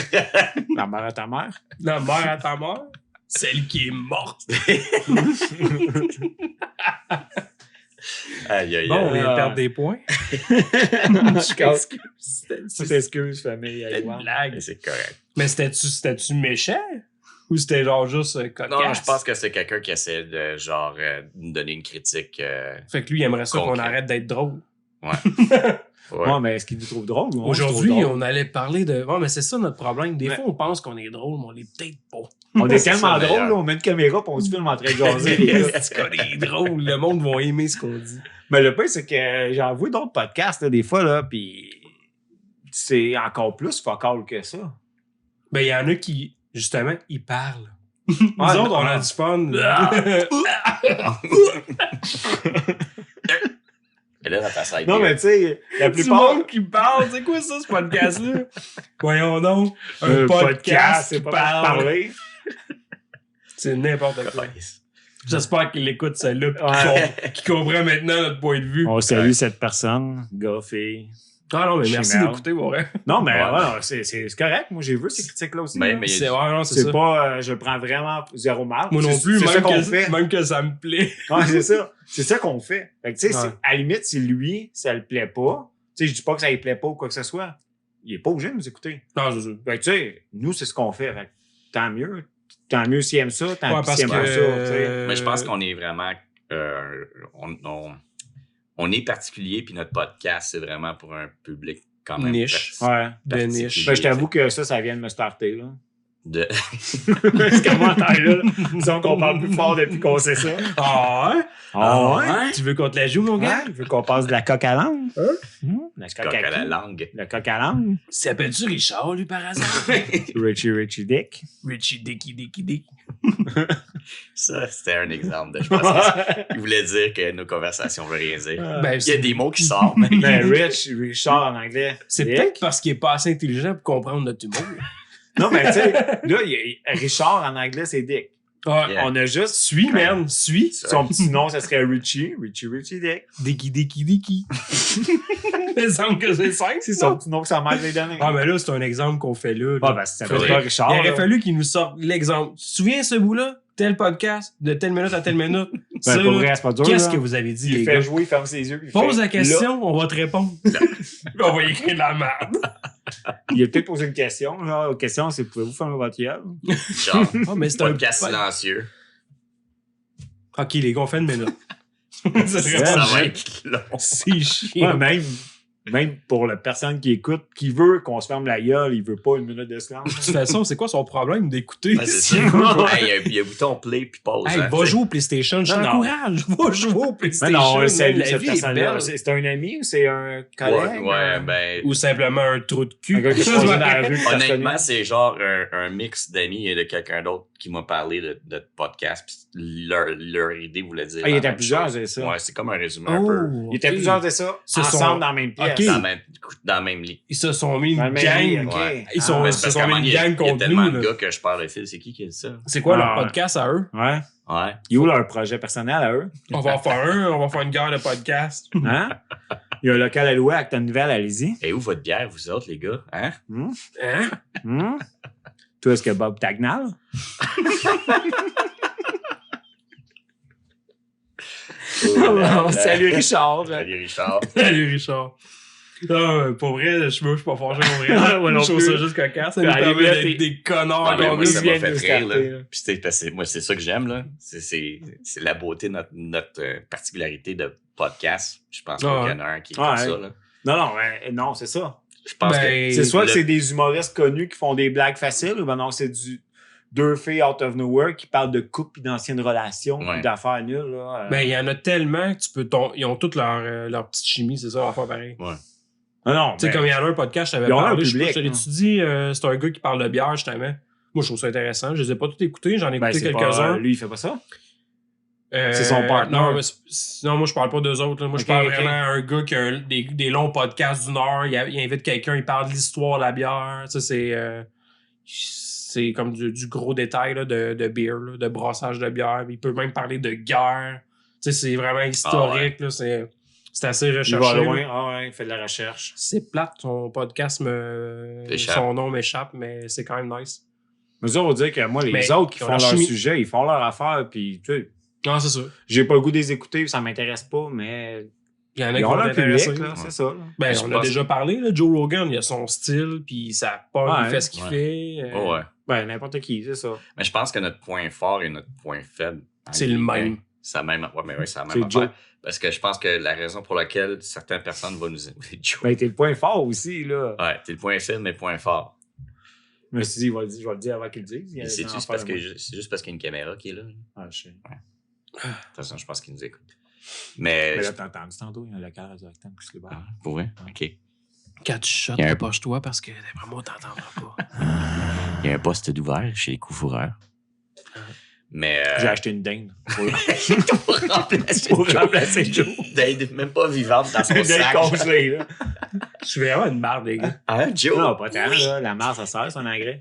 S3: La mère à ta mère?
S2: La mère à ta mère? Celle qui est morte.
S1: Aïe, aïe,
S2: Bon, on
S1: aïe.
S2: vient de perdre des points.
S3: Je casse.
S2: C'était
S3: Tu t'excuses, famille.
S2: une
S3: Wow.
S2: blague.
S1: Mais c'est correct.
S2: Mais c'était-tu méchant? Ou c'était genre juste cocasse?
S1: Non, je pense que c'est quelqu'un qui essaie de, genre, nous donner une critique.
S2: Fait que lui, il aimerait ça qu'on
S1: Concret.
S2: arrête d'être drôle.
S1: Ouais.
S3: Ouais, mais est-ce qu'il nous trouve drôle? Ou
S2: Aujourd'hui,
S3: on se trouve
S2: on allait parler de... Ouais, mais c'est ça notre problème. Des
S3: Ouais.
S2: fois, on pense qu'on est drôle, mais on l'est peut-être pas.
S3: drôle? On est tellement
S1: ça,
S3: drôle,
S1: d'ailleurs.
S3: là, on met une caméra et on se filme en train de jaser. les gars.
S2: C'est qu'on est drôle. Le monde va aimer ce qu'on dit.
S3: Mais le pire, c'est que j'ai envoyé d'autres podcasts, là, des fois, là, puis c'est encore plus focal que ça.
S2: Ben, il y en a qui, justement, ils parlent. Nous
S3: Ouais,
S2: autres, on a
S3: ouais.
S2: du fun.
S1: Et là, dans ta side
S3: Non,
S1: beer,
S3: mais tu sais, la
S2: Du
S3: plupart.
S2: monde qui parle. C'est quoi ça, ce podcast-là? Voyons donc. Un
S3: Un
S2: podcast qui
S3: c'est pas
S2: parle.
S3: parler.
S2: C'est n'importe quoi.
S1: Nice.
S2: J'espère qu'il écoute celle-là pis
S3: Ouais.
S2: qu'il comprend maintenant notre point de vue.
S3: On salue cette personne, gars, fille.
S2: Ah non, mais merci
S3: Chimère.
S2: d'écouter, pour vrai.
S3: Non, mais
S1: Ouais.
S3: ouais, c'est correct. Moi, j'ai vu ces critiques-là aussi.
S1: Ben,
S3: là.
S1: mais-
S2: C'est ouais, non, c'est
S3: C'est
S2: ça.
S3: pas, je le prends vraiment zéro mal.
S2: Moi non plus,
S3: C'est ça
S2: même
S3: qu'on fait.
S2: même que ça me plaît.
S3: Ouais, c'est ça. C'est ça qu'on fait. Fait que, tu sais,
S2: Ouais.
S3: à la limite, si lui, ça le plaît pas, tu sais, je dis pas que ça lui plaît pas ou quoi que ce soit. Il est pas obligé de nous écouter.
S2: Non, c'est ça.
S3: Fait que, tu sais, nous, c'est ce qu'on fait. Fait que, tant mieux. Tant mieux s'il aime ça, tant
S2: Ouais,
S3: pis
S2: parce
S3: s'il aime pas ça, tu sais.
S2: que...
S1: Mais je pense qu'on est vraiment. On est particulier, puis notre podcast, c'est vraiment pour un public quand même.
S2: Niche.
S3: Ouais.
S2: De niche.
S3: Ben, je t'avoue que ça vient de me starter, là.
S1: De...
S3: Parce qu'à moi, là, disons qu'on parle plus fort depuis qu'on sait ça.
S2: Ah ouais?
S3: Ah ouais?
S2: Tu veux qu'on te la joue, mon gars?
S3: Ouais, il veut qu'on passe de la coque à langue. La
S1: Coq à la langue.
S3: Le coq à langue.
S2: S'appelle-tu Richard, lui, par hasard?
S3: Richie Dick.
S2: Richie Dicky Dicky Dick.
S1: Ça, c'était un exemple de. Je pense qu'il voulait dire que nos conversations ne veulent rien dire.
S2: Ben,
S1: Il y a des mots qui sortent, mais.
S3: Ben, Richard en anglais.
S2: c'est
S3: Dick.
S2: peut-être parce qu'il est pas assez intelligent pour comprendre notre humour.
S3: Non, mais tu sais, là, Richard en anglais, c'est Dick.
S2: Ah,
S1: Yeah.
S3: On a juste
S2: suis, man, suis.
S3: son petit nom, ça serait Richie Dick.
S2: Dicky Dicky Dicky. Il me semble que c'est simple.
S3: C'est son petit nom que sa mère lui a donné.
S2: Ah, mais là, c'est un exemple qu'on fait là.
S3: Ah,
S2: là.
S3: ben, ça
S1: Faudrait-
S3: pas Richard.
S2: Il aurait
S3: là.
S2: fallu qu'il nous sorte l'exemple. Tu te souviens ce bout-là? Tel podcast, de telle minute à telle minute. Ça,
S3: Ben, pour
S2: là,
S3: vrai, c'est pas dur.
S2: qu'est-ce
S3: là.
S2: que vous avez dit,
S3: Il
S2: les
S3: fait
S2: gars?
S3: jouer, il ferme ses yeux. puis il
S2: Pose
S3: fait,
S2: la question, on va te répondre. On va y écrire de la merde.
S3: là, il a peut-être posé une question. Genre, la question, c'est pouvez-vous fermer votre gueule?
S1: Genre,
S2: Ah, mais c'est un
S1: podcast silencieux.
S2: Ok, les gars, on fait une minute. C'est
S3: Ouais,
S2: vraiment
S1: Ça va
S2: chiant.
S1: être long.
S2: C'est chiant.
S3: Ouais, même pour la personne qui écoute, qui veut qu'on se ferme la gueule, il veut pas une minute de silence.
S2: De toute façon, c'est quoi son problème d'écouter?
S1: Ouais, c'est ça. Hey, il y a un bouton play puis pause.
S2: Hey,
S1: hein,
S2: va
S1: t'sais.
S2: jouer au PlayStation, je
S3: Non, non.
S2: t'encourage. Va jouer au
S3: Mais
S2: PlayStation.
S3: non,
S2: man,
S3: salut
S2: la
S3: cette
S2: vie est
S3: personne-là.
S2: belle.
S3: C'est un ami ou c'est un
S1: Ouais,
S3: collègue?
S1: ouais, ben.
S2: Ou simplement un trou de cul.
S3: Un gars qui est posé dans la rue.
S1: Honnêtement, c'est genre un mix d'amis et de quelqu'un d'autre qui m'a parlé de podcast. Puis leur idée voulait dire.
S3: Ah, il
S1: la
S3: était
S1: même
S3: plusieurs,
S1: chose.
S3: c'est ça.
S1: Ouais, c'est comme un résumé un peu.
S2: Oh,
S3: Il était
S2: ok.
S3: plusieurs de ça,
S2: Ce sont-
S3: ensemble dans la même pièce.
S2: Ok.
S1: Dans le même lit.
S2: Ils se sont mis
S3: Dans
S2: une
S3: le même lit,
S2: gang.
S3: ok.
S1: Ouais.
S2: Ils sont-
S3: Ah,
S1: Mais
S2: se
S1: c'est parce
S2: sont
S1: qu'à un
S2: mis
S1: moment
S2: une
S1: donné,
S2: gang
S1: il y a
S2: contre
S1: tellement
S2: nous,
S1: de
S2: là.
S1: gars que je parle de fil. C'est qui a dit ça?
S2: C'est quoi leur
S3: Ah.
S2: podcast à eux?
S3: Ouais.
S1: Ouais.
S3: Il est où leur projet personnel à eux?
S2: On va en faire une guerre de podcast.
S3: Hein? Il y a un local à louer à Acton-Nouvelle, allez-y.
S1: Et où votre bière, vous autres, les gars? Hein?
S2: Hein?
S3: Toi, est-ce que Bob Tagnal? Salut Richard.
S1: Salut Richard.
S2: Salut Richard. Ah, pour vrai, je suis pas fâché pour vrai.
S3: Moi non
S2: Je trouve
S3: plus.
S2: ça juste cocasse. Ça nous
S3: À la
S2: permet
S3: limite,
S2: d'être des connards.
S1: Ouais, mais
S2: comme
S1: moi,
S2: nous.
S1: ça
S3: vient
S1: m'a
S3: de
S1: fait
S3: nous
S1: rire.
S3: starter,
S1: Là.
S3: là.
S1: Puis parce que moi, c'est ça que j'aime. Là. C'est la beauté de notre particularité de podcast. Je pense qu'il y en a un qui est comme
S3: Ouais.
S1: ça. Là.
S3: Non, c'est ça.
S1: Je pense
S2: Ben,
S3: C'est soit
S1: le-
S3: que c'est des humoristes connus qui font des blagues faciles, ou ben non, c'est deux filles out of nowhere qui parlent de couple et d'anciennes relations,
S1: Ouais.
S3: puis d'affaires nulles. Là.
S2: Ben, il y en a tellement que tu peux ils ont toute leur petite chimie, c'est ça, leur faire pareil.
S3: non,
S2: Tu sais, comme il y en a un podcast, je t'avais
S3: ils ont
S2: parlé,
S3: leur
S2: je sais pas,
S3: public,
S2: je te l'ai-tu dit, c'est un gars qui parle de bière, justement. Moi, je trouve ça intéressant. Je les ai pas tous écoutés, j'en ai
S3: ben,
S2: écouté
S3: c'est pas-
S2: quelques-uns.
S3: lui, il fait pas ça.
S2: Euh,
S3: c'est son partner.
S2: Non, non, moi, je parle pas d'eux autres. Là. Moi, je
S3: Ok,
S2: parle
S3: ok.
S2: vraiment à un gars qui a des longs podcasts d'une heure. Il invite quelqu'un, il parle de l'histoire de la bière. Tu sais, c'est comme du gros détail là, de beer, là, de brassage de bière. Il peut même parler de guerre. Tu sais, c'est vraiment historique. Là, c'est assez
S3: Il va
S2: recherché.
S3: loin.
S2: là.
S3: Ah ouais, il fait de la recherche.
S2: C'est plate, son podcast
S1: Échappe.
S2: son nom m'échappe, mais c'est quand même nice.
S3: Mais ça, on va dire que moi, les
S2: Mais
S3: autres qui
S2: ils ont
S3: font
S2: leur
S3: leur
S2: chimie.
S3: sujet, ils font leur affaire, puis tu sais,
S2: Non, c'est ça.
S3: j'ai pas le goût de les écouter, ça m'intéresse pas, mais
S2: Il y en a
S3: Ils
S2: qui
S3: ont
S2: vont
S3: leur
S2: t'intéresser.
S3: public, là, c'est ça. Là.
S2: Ben,
S1: Je
S2: on a
S1: pense-
S2: déjà parlé, là, Joe Rogan, il a son style, puis ça part, il
S3: Ouais.
S2: fait ce qu'il
S1: Ouais.
S2: fait.
S1: Oh, ouais.
S3: Ben, n'importe qui, c'est ça.
S1: Mais je pense que notre point fort et notre point faible.
S2: C'est le même.
S1: C'est la même. Ouais, mais oui, c'est la
S3: C'est
S1: même
S3: Joe.
S1: affaire. Parce que je pense que la raison pour laquelle certaines personnes vont nous. Joe.
S3: Ben, t'es le point fort aussi, là.
S1: Ouais, t'es le point faible, mais le point fort.
S3: Je me suis dit, je vais le dire avant qu'il le dise.
S1: Et c'est juste parce que c'est juste parce qu'il y a une caméra qui est là. De
S3: Ah, je sais.
S1: toute façon, je pense qu'il nous écoute. Mais.
S3: Mais là, t'as entendu tantôt, il y a un local radioactif qui se libère.
S1: Ah, pour vrai? Ok.
S2: Quand tu shots,
S1: Il y a un-
S2: poche-toi parce que d'après moi, t'entendras pas.
S1: Il y a un poste d'ouvert chez les coups-fourreurs. Mais.
S3: J'ai acheté une dinde.
S1: pour remplacer
S3: Pour remplacer Joe.
S1: Dinde, même pas vivante dans son
S3: Une dinde
S1: sac.
S3: congelée, là.
S2: Je suis vraiment une marde, les gars.
S1: Ah, Joe?
S3: Non, pas tant, là. La marre, ça sert, c'est un engrais.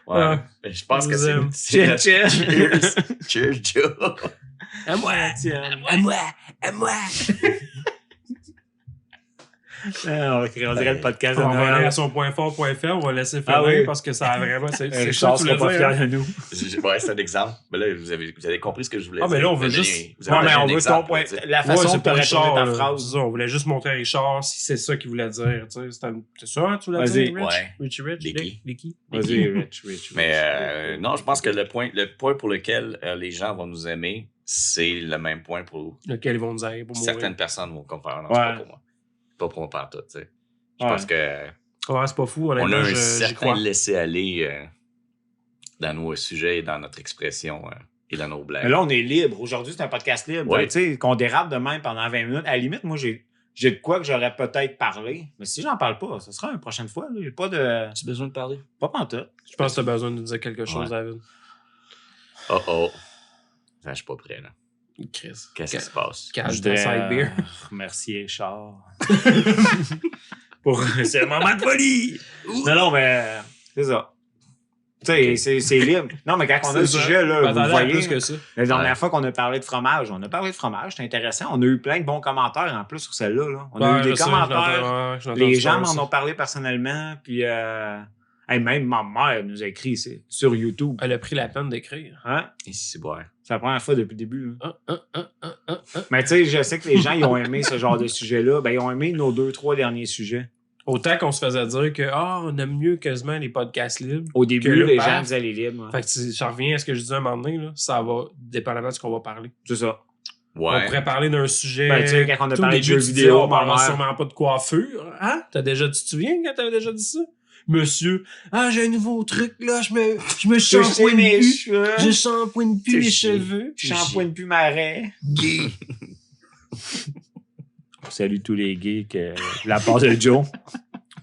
S1: Ouais.
S2: Ah.
S1: Mais je pense que
S2: Vous aime.
S1: c'est.
S3: Cheers,
S1: Cheers. Cheers, Joe.
S2: À moi!
S3: Tiens.
S2: À moi! À moi!
S3: On dirait le podcast de
S2: On va aller
S3: Noël.
S2: à son point fort, point faible, on va laisser faire
S3: Ah oui.
S2: parce que ça a vraiment. C'est ça
S3: Richard
S2: que tu
S3: sera
S2: voulais
S3: pas
S2: dire.
S3: fier de nous.
S1: Ouais, c'est un exemple. Mais là, vous avez compris ce que je voulais
S2: Ah,
S1: dire.
S2: mais là, on
S1: Vous
S2: veut
S1: avez
S2: juste-
S1: donné- vous avez
S3: Non, mais
S1: donné
S3: on
S1: un
S3: veut
S1: exemple,
S3: ton point.
S1: tu sais.
S3: La
S2: Ouais,
S3: façon
S2: c'est
S3: de
S2: pour
S3: tourner
S2: Richard.
S3: ta
S2: là.
S3: phrase.
S2: C'est ça, on voulait juste montrer à Richard si c'est ça qu'il voulait dire. Tu sais, c'est ça, tu voulais
S3: Vas-y.
S2: dire, Rich?
S1: Ouais.
S2: Richie Rich?
S1: Licky.
S2: Licky?
S3: Vas-y, Rich.
S1: Mais non, je pense que le point pour lequel les gens vont nous aimer, c'est le même point pour
S2: Lequel ils vont nous aider pour mourir.
S1: certaines personnes vont comprendre. Non, c'est
S3: Ouais.
S1: pas pour moi. Pas pour moi partout, tu sais. Je
S3: Ouais.
S1: pense que
S2: Ouais, c'est pas fou,
S1: on a
S2: honnêtement,
S1: un
S2: j'y
S1: certain
S2: crois.
S1: laisser-aller dans nos sujets et dans notre expression et dans nos
S3: Mais
S1: blagues.
S3: là, on est libre. Aujourd'hui, c'est un podcast libre.
S1: Ouais.
S3: Tu sais, qu'on dérape de même pendant 20 minutes. À la limite, moi, j'ai de quoi que j'aurais peut-être parlé. Mais si j'en parle pas, ce sera une prochaine fois. J'ai pas de.
S1: As-tu besoin de parler?
S3: Pas pantoute.
S2: Je pense que t'as besoin de nous dire quelque chose,
S1: Ouais.
S2: David.
S1: Oh oh. Je suis pas prêt, là.
S2: Chris.
S1: Qu'est-ce qui se passe?
S2: Cache ta side beer.
S3: Remercier Richard. Pour ce moment de folie. Non, mais c'est ça. Tu sais, c'est libre. Non, mais quand on a le
S2: C'est ça.
S3: sujet, là, vous
S2: M'attendais à
S3: voyez.
S2: plus que ça.
S3: La dernière
S1: Ouais.
S3: fois qu'on a parlé de fromage, on a parlé de fromage, c'était intéressant. On a eu plein de bons commentaires en plus sur celle-là. Là. On a
S2: Ouais,
S3: eu des
S2: je sais,
S3: commentaires.
S2: je l'entends
S3: Les
S2: parler,
S3: gens
S2: ça.
S3: m'en ont parlé personnellement. Puis même ma mère nous a écrit sur YouTube.
S2: Elle a pris la peine d'écrire.
S3: Hein?
S1: Ici, c'est boire.
S3: C'est la première fois depuis le début. Là.
S2: Ah.
S3: Mais tu sais, je sais que les gens ils ont aimé ce genre de sujet-là. Ben, ils ont aimé nos 2-3 derniers sujets.
S2: Autant qu'on se faisait dire que on aime mieux quasiment les podcasts libres.
S3: Au début,
S2: Que là,
S3: les
S2: paf.
S3: gens disaient les libres.
S2: Fait que j'en reviens à ce que je disais un moment donné, là, ça va dépendamment de ce qu'on va parler.
S3: C'est ça.
S1: Ouais.
S2: On pourrait parler d'un sujet.
S3: Ben, tu sais, quand on a
S2: Tout
S3: parlé
S2: au
S3: de
S2: début,
S3: jeux
S2: tu
S3: vidéo,
S2: disais, on
S3: ma
S2: parlera
S3: mère-
S2: sûrement pas de coiffure. Hein? Tu te souviens quand t'avais déjà dit ça? Monsieur, j'ai un nouveau truc, là, je me shampoine
S3: mes
S2: plus.
S3: cheveux.
S2: Je shampoine plus mes
S3: C'est
S2: cheveux.
S3: Shampoing plus marais.
S1: Gay.
S3: Salut tous les gays que la part de Joe.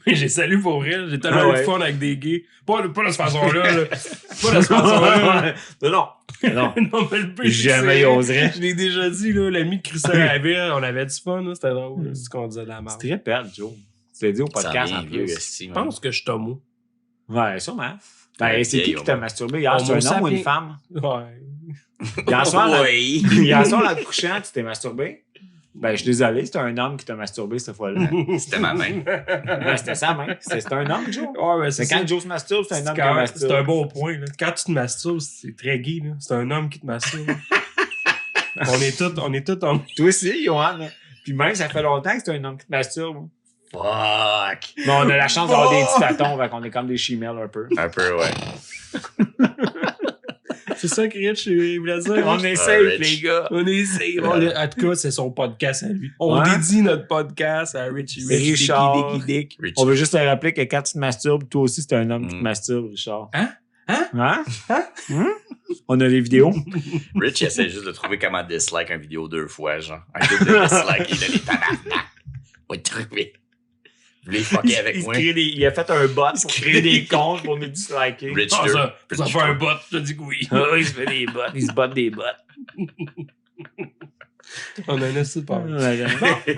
S2: J'ai salué pour vrai. J'ai tellement
S3: Ah
S2: eu
S3: ouais.
S2: de fun avec des gays. Pas de cette façon-là. Là. Pas de cette façon-là.
S3: Non.
S2: Non, mais le pire,
S3: Jamais
S2: c'est-
S3: il oserait.
S2: Je l'ai déjà dit, là, l'ami de Christian avait, on avait du fun, là, c'était drôle. là, C'est ce qu'on disait de la merde.
S3: C'est très belle, Joe. Tu l'as dit au
S1: Ça
S3: podcast en
S1: vient vieux,
S3: plus.
S1: esti,
S2: Je
S1: man.
S2: pense que je suis homo.
S3: Ouais, sûrement. Ben,
S1: Ouais,
S3: c'est
S1: vieille,
S3: qui t'a
S1: homo.
S3: masturbé hier?
S2: Homo
S3: C'est un homme ou une
S2: sapiens.
S3: femme?
S2: Ouais.
S3: Hier soir,
S1: Oui.
S3: hier soir, en te couchant, tu t'es masturbé? Ben, je suis désolé, c'était un homme qui t'a masturbé cette fois-là.
S1: C'était ma main.
S3: Ben, c'était ça, même. C'était un homme, Joe.
S2: Ouais, mais
S3: C'est
S2: c'est
S3: quand
S2: ça.
S3: Joe se masturbe, c'est un homme qui
S2: C'est
S3: masturbe.
S2: un bon point. Là. Quand tu te masturbes, c'est très gay. Là. C'est un homme qui te masturbe. on est tous en...
S3: Toi aussi, Johan. Puis même, ça fait longtemps que c'est un homme qui te masturbe.
S1: Fuck.
S3: Mais on a la chance d'avoir des petits tatons, fait qu'on est comme des chimelles un peu.
S1: Un peu, ouais.
S2: C'est ça que Rich voulait dire.
S3: On
S2: Rich?
S3: est safe,
S1: Rich.
S3: les gars.
S2: On est safe. En tout cas, c'est son podcast à lui. On
S3: Ouais.
S2: dédie notre podcast à Richie Rich.
S3: Richard.
S2: Dicky, Dicky, Dick.
S1: Rich.
S3: On veut juste te rappeler que quand tu te masturbes, toi aussi, c'est un homme qui te
S1: Mm.
S3: masturbe, Richard.
S2: Hein? Hein?
S3: Hein? On a les vidéos.
S1: Rich essaie juste de trouver comment dislike une vidéo 2 fois, genre. Un double de dislike, il a les tabarnak. On va te trouver. Vous voulez fucker avec
S3: il,
S1: moi?
S3: il a fait un bot pour créer des comptes pour nous disliker.
S1: Rich
S2: Ah,
S1: deux.
S2: ça fait un bot, je te dis que oui.
S3: Ah, il se fait des bots. Il se botte des bots.
S2: On a un assez pas.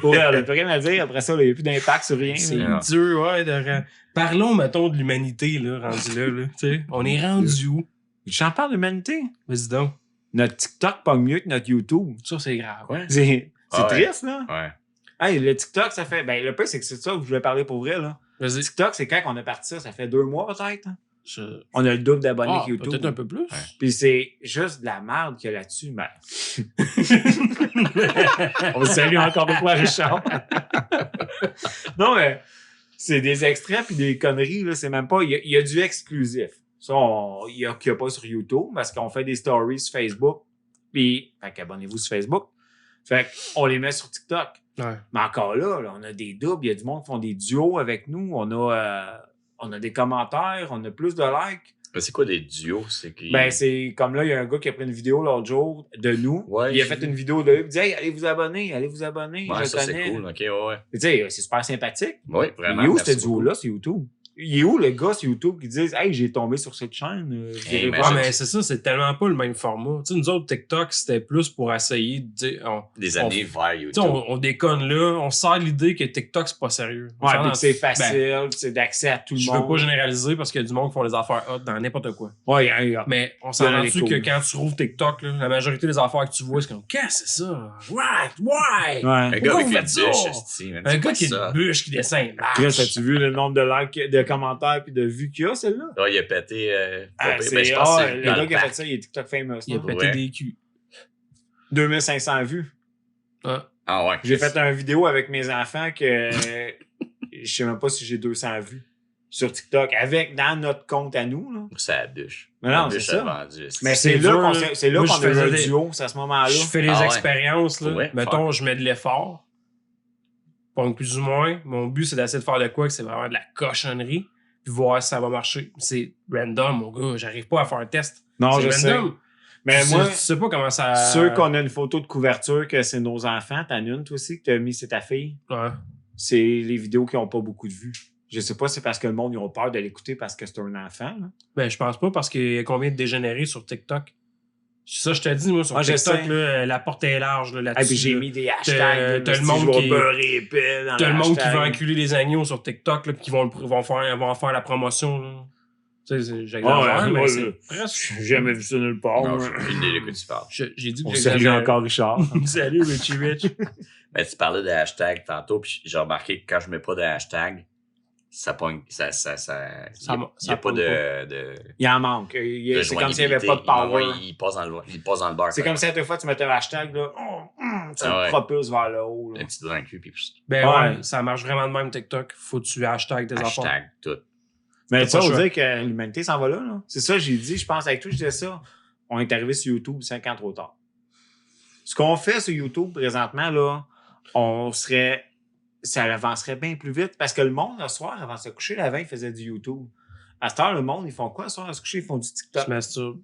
S3: Pour elle, on n'a plus rien à dire. Après ça, il n'y a plus d'impact sur rien.
S2: C'est
S3: là.
S2: dur, ouais. Parlons, mettons, de l'humanité, là, rendu là. Tu sais, on est rendu où?
S3: J'en parle de l'humanité.
S2: Vas-y donc.
S3: Notre TikTok pogne mieux que notre YouTube.
S2: Ça, c'est grave.
S1: Ouais.
S3: C'est
S1: Ah ouais.
S3: triste, là.
S1: Ouais.
S3: Hey, le TikTok, ça fait. Ben, le pire, c'est que c'est ça que je voulais parler pour vrai, là.
S2: Vas-y.
S3: TikTok, c'est quand qu'on a parti ça? Ça fait 2 mois, peut-être? Hein? On a le double d'abonnés que YouTube.
S2: Peut-être un peu plus.
S3: Puis c'est juste de la merde qu'il y a là-dessus. Ben... On salue encore une fois Richard. Non, mais c'est des extraits puis des conneries. Là. C'est même pas... Il y a du exclusif. Ça, il y a pas sur YouTube parce qu'on fait des stories sur Facebook. Puis, fait qu'abonnez-vous sur Facebook. Fait qu'on les met sur TikTok.
S2: Ouais.
S3: Mais encore là, on a des doubles. Il y a du monde qui font des duos avec nous. On a des commentaires. On a plus de likes.
S1: Mais c'est quoi des duos?
S3: Ben, c'est comme là, il y a un gars qui a pris une vidéo l'autre jour de nous.
S1: Ouais,
S3: il a fait une vidéo de lui. Il dit, hey, allez vous abonner.
S1: Ouais, ça, c'est cool. OK, ouais.
S3: Tu sais, c'est super sympathique.
S1: Oui, vraiment.
S3: Il est où ce duo-là sur YouTube? Il est où le gars sur YouTube qui dit, hey, j'ai tombé sur cette chaîne?
S1: Hey,
S2: mais c'est ça, c'est tellement pas le même format. Tu sais, nous autres, TikTok, c'était plus pour essayer de dire.
S1: Des années vers YouTube.
S2: Tu sais, on déconne là, on sort l'idée que TikTok, c'est pas sérieux.
S3: Ouais, puis que c'est facile, c'est d'accès à tout le monde.
S2: Je veux pas généraliser parce qu'il y a du monde qui font des affaires hot dans n'importe quoi.
S3: Ouais,
S2: mais on s'en rend dessus que quand tu rouvres TikTok, là, la majorité des affaires que tu vois, c'est comme, qu'est-ce que c'est ça? Ouais!
S1: Un gars
S2: Pourquoi
S1: avec
S2: vous
S1: la
S2: faites ça?
S1: bûche,
S2: Un gars qui a une bûche qui dessine.
S3: Chris, as-tu vu le nombre de likes, de commentaires puis de vues qu'il y a, celle-là?
S1: Oh, il a pété.
S3: Je pense que le gars qui a fait ça, il est TikTok famous.
S2: Il a pété des culs.
S3: 2500 vues.
S1: Ah ouais.
S3: J'ai fait une vidéo avec mes enfants que je sais même pas si j'ai 200 vues sur TikTok dans notre compte à nous. Là.
S1: C'est la bûche.
S3: Mais non, c'est ça. Mais c'est là qu'on a eu un duo, c'est à ce moment-là.
S2: Je fais les expériences. Là.
S1: Ouais,
S2: mettons, je mets de l'effort. Pas plus ou moins. Mon but, c'est d'essayer de faire de quoi que c'est vraiment de la cochonnerie. Puis voir si ça va marcher. C'est random, mon gars. J'arrive pas à faire un test.
S3: Non,
S2: c'est
S3: je
S2: random.
S3: sais. Mais moi,
S2: tu sais pas comment ça.
S3: Sûr qu'on a une photo de couverture que c'est nos enfants. T'en as une, toi aussi, que t'as mis, c'est ta fille.
S2: Ouais.
S3: C'est les vidéos qui ont pas beaucoup de vues. Je sais pas si c'est parce que le monde, ils ont peur de l'écouter parce que c'est un enfant. Là.
S2: Ben, je pense pas parce qu'il y a combien de dégénérés sur TikTok. Ça, je te dis, moi, sur TikTok, là, la porte est large là-dessus.
S3: Ah, puis j'ai mis des hashtags.
S2: T'as le monde qui
S3: t'as
S2: le monde qui va enculer les agneaux sur TikTok, là, puis qui vont faire la promotion. Là. Tu sais, j'exagère, mais c'est presque.
S3: J'ai jamais vu ça nulle part.
S1: Non, j'ai une idée de quoi tu parles.
S2: J'ai dit que
S3: on salue encore Richard.
S2: Salut, Richie Rich.
S1: Ben, tu parlais de hashtag tantôt, puis j'ai remarqué que quand je mets pas de hashtag, ça pogne. Il n'y a pas de.
S3: Il en manque. C'est comme s'il n'y avait pas de power.
S1: Il passe dans le bar.
S3: C'est comme si à chaque fois tu mettais un hashtag, là, ça propulse vers le haut. Là.
S1: Un petit doigt dans le cul, puis.
S2: Ben ouais, ça marche vraiment de même TikTok. Faut que tu hashtag tes affaires.
S1: Hashtag tout.
S3: Mais ça veut dire que l'humanité s'en va là. C'est ça, j'ai dit, je pense avec toi, je disais ça. On est arrivé sur YouTube 5 ans trop tard. Ce qu'on fait sur YouTube présentement, là, ça avancerait bien plus vite parce que le monde, le soir, avant de se coucher, la veille, faisait du YouTube. À cette heure, le monde, ils font quoi? Le soir, à se coucher, ils font du TikTok.
S2: Ils se masturbent.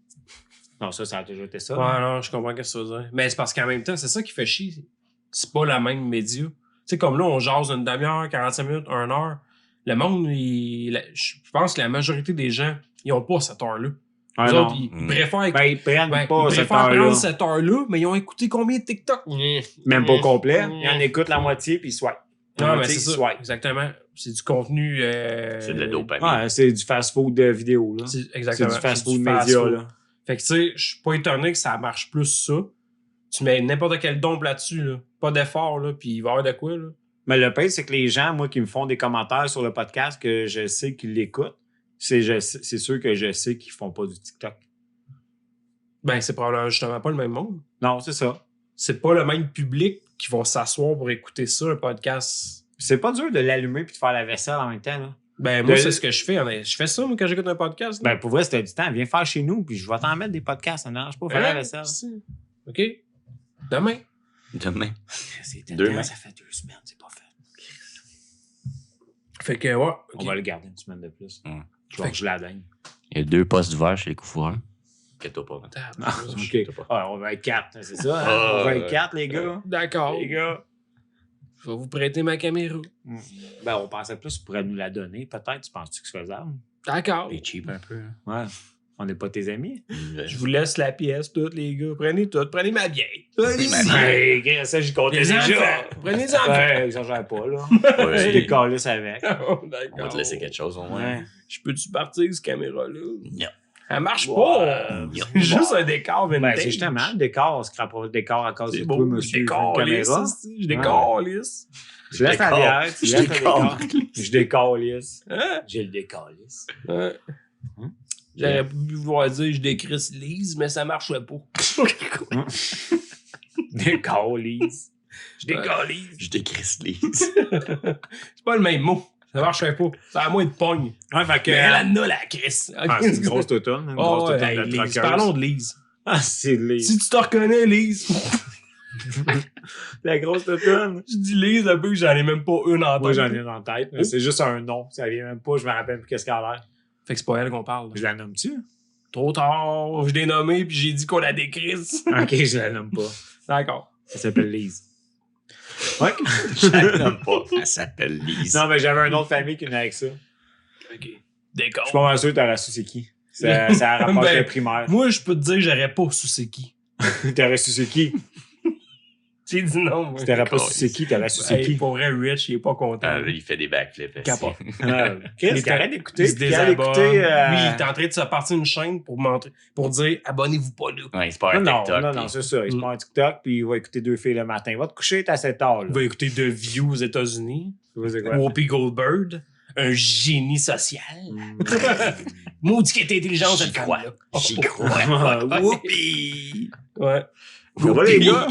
S3: Non, ça a toujours été ça.
S2: Ouais, non, je comprends ce que ça veut dire. Mais c'est parce qu'en même temps, c'est ça qui fait chier. C'est pas la même média. Tu sais, comme là, on jase une demi-heure, 45 minutes, 1 heure. Le monde, je pense que la majorité des gens, ils ont pas cette heure-là. Les autres, ils préfèrent
S3: ils prennent pas cette heure-là.
S2: Prendre cette heure-là, mais ils ont écouté combien de TikTok?
S3: Même pas au complet. Ils en écoutent la moitié, puis ils swipent.
S2: Non, mais c'est ça. Exactement. C'est du contenu.
S1: C'est de la dopamine.
S3: Ouais, c'est du fast-food de vidéo. Là.
S2: Exactement.
S3: C'est du fast-food média. Là.
S2: Fait que tu sais, je suis pas étonné que ça marche plus ça. Tu mets n'importe quel dompe là-dessus, là. Pas d'effort, là, puis il va y avoir de quoi, là.
S3: Mais le pire, c'est que les gens, moi, qui me font des commentaires sur le podcast, que je sais qu'ils l'écoutent, c'est sûr que je sais qu'ils font pas du TikTok.
S2: Ben, c'est probablement justement pas le même monde.
S3: Non, c'est ça.
S2: C'est pas le même public qui vont s'asseoir pour écouter ça, un podcast.
S3: C'est pas dur de l'allumer puis de faire la vaisselle en même temps, là.
S2: Ben, moi, c'est ce que je fais. Je fais ça, moi, quand j'écoute un podcast. Là.
S3: Ben, pour vrai, si t'as du temps, viens faire chez nous, puis je vais t'en mettre des podcasts. Ça n'arrange pas faire la vaisselle.
S2: OK. Demain.
S3: Demain. Ça fait 2 semaines, c'est pas fait.
S2: Fait que, ouais. Okay.
S3: On va le garder une semaine de plus. Je la donne.
S1: Il y a 2 postes d'hiver chez les couffoureurs. Inquiète-toi pas.
S3: OK. On va être 4, c'est ça? Hein? On va être 4, les gars.
S2: D'accord.
S3: Les gars.
S2: Je vais vous prêter ma caméra.
S3: Ben, on pensait plus tu pourrais nous la donner, peut-être. Tu penses-tu que c'est faisable?
S2: D'accord.
S1: C'est cheap un peu.
S3: Ouais. On n'est pas tes amis.
S2: Je vous laisse la pièce, toutes, les gars. Prenez tout. Prenez ma vieille.
S3: Ouais, ça, j'y comptais déjà.
S2: Prenez-en.
S3: Ouais, exagère pas, là. Je décalisse avec.
S2: Oh,
S1: On
S2: d'accord.
S1: va te laisser quelque chose au moins.
S3: Ouais.
S2: Je peux-tu partir, cette caméra-là?
S1: Non.
S2: Elle marche pas. C'est juste un décor vintage.
S3: Ben, c'est justement le décor. On se crappe pas le décor à cause de toi, monsieur.
S2: Je décalisse.
S3: Je laisse la bière. Tu laisses le décor. Je décalisse.
S2: Hein?
S3: J'ai le décalisse.
S2: Ouais. J'aurais pu vouloir dire je décrisse Lise, mais ça marchait pas.
S3: Décalise. Je décalise.
S1: Je décrisse
S2: C'est pas le même mot. Ça marchait pas. Ça a moins de pogne.
S3: Ouais, fait que.
S2: Mais elle en a la crisse.
S3: C'est une grosse totone. Une
S2: Oh,
S3: grosse
S2: ouais,
S3: totone
S2: hey,
S3: de
S2: Lise.
S3: truckers.
S2: Parlons de Lise.
S3: Ah, c'est Lise.
S2: Si tu te reconnais, Lise.
S3: La grosse totone.
S2: Je dis Lise, le peu, j'en ai même pas une en tête.
S3: Moi, j'en ai une en tête. Mais c'est juste un nom. Ça vient même pas. Je me rappelle plus qu'est-ce qu'elle a l'air.
S2: Fait que c'est pas elle qu'on parle.
S3: Je la nomme-tu?
S2: Trop tard. Je l'ai nommée puis j'ai dit qu'on la décrisse.
S3: Ok, je la nomme pas.
S2: D'accord.
S3: Elle s'appelle Lise. Ouais.
S1: Je la nomme pas. Elle s'appelle Lise.
S3: Non, mais j'avais un autre famille qui venait avec ça.
S2: OK.
S3: Je
S2: D'accord.
S3: suis pas mal sûr que t'aurais su c'est qui. Ça a rapport avec
S2: Ben,
S3: le primaire.
S2: Moi, je peux te dire que j'aurais pas su c'est qui.
S3: T'aurais su c'est qui.
S2: J'ai dit non, moi.
S3: Si t'aurais pas su c'est qui, t'aurais su c'est
S2: Hey,
S3: qui.
S2: pour vrai, Rich, il est pas content.
S1: Ah, il fait des backflips. aussi.
S2: Capote.
S3: Chris, arrête d'écouter.
S2: Il se
S3: puis arrête
S2: désabonne.
S3: d'écouter.
S2: Oui, il est en train de se partir une chaîne pour montrer, pour dire abonnez-vous pas là.
S1: Ouais, il se part un
S3: Non,
S1: TikTok.
S3: non,
S1: puis-
S3: non, c'est ça. Il se prend un TikTok puis il va écouter 2 filles le matin. Va te coucher, t'es assez tard.
S2: Il
S3: Là.
S2: va écouter The View aux États-Unis.
S3: C'est quoi?
S2: Whoopi Goldberg, un génie social.
S3: Mm.
S2: Maudit qui était intelligent, cette
S1: J'y crois.
S2: femme-là.
S1: J'y crois.
S3: Ah,
S1: Whoopi!
S2: Ouais.
S3: Ça va, les gars?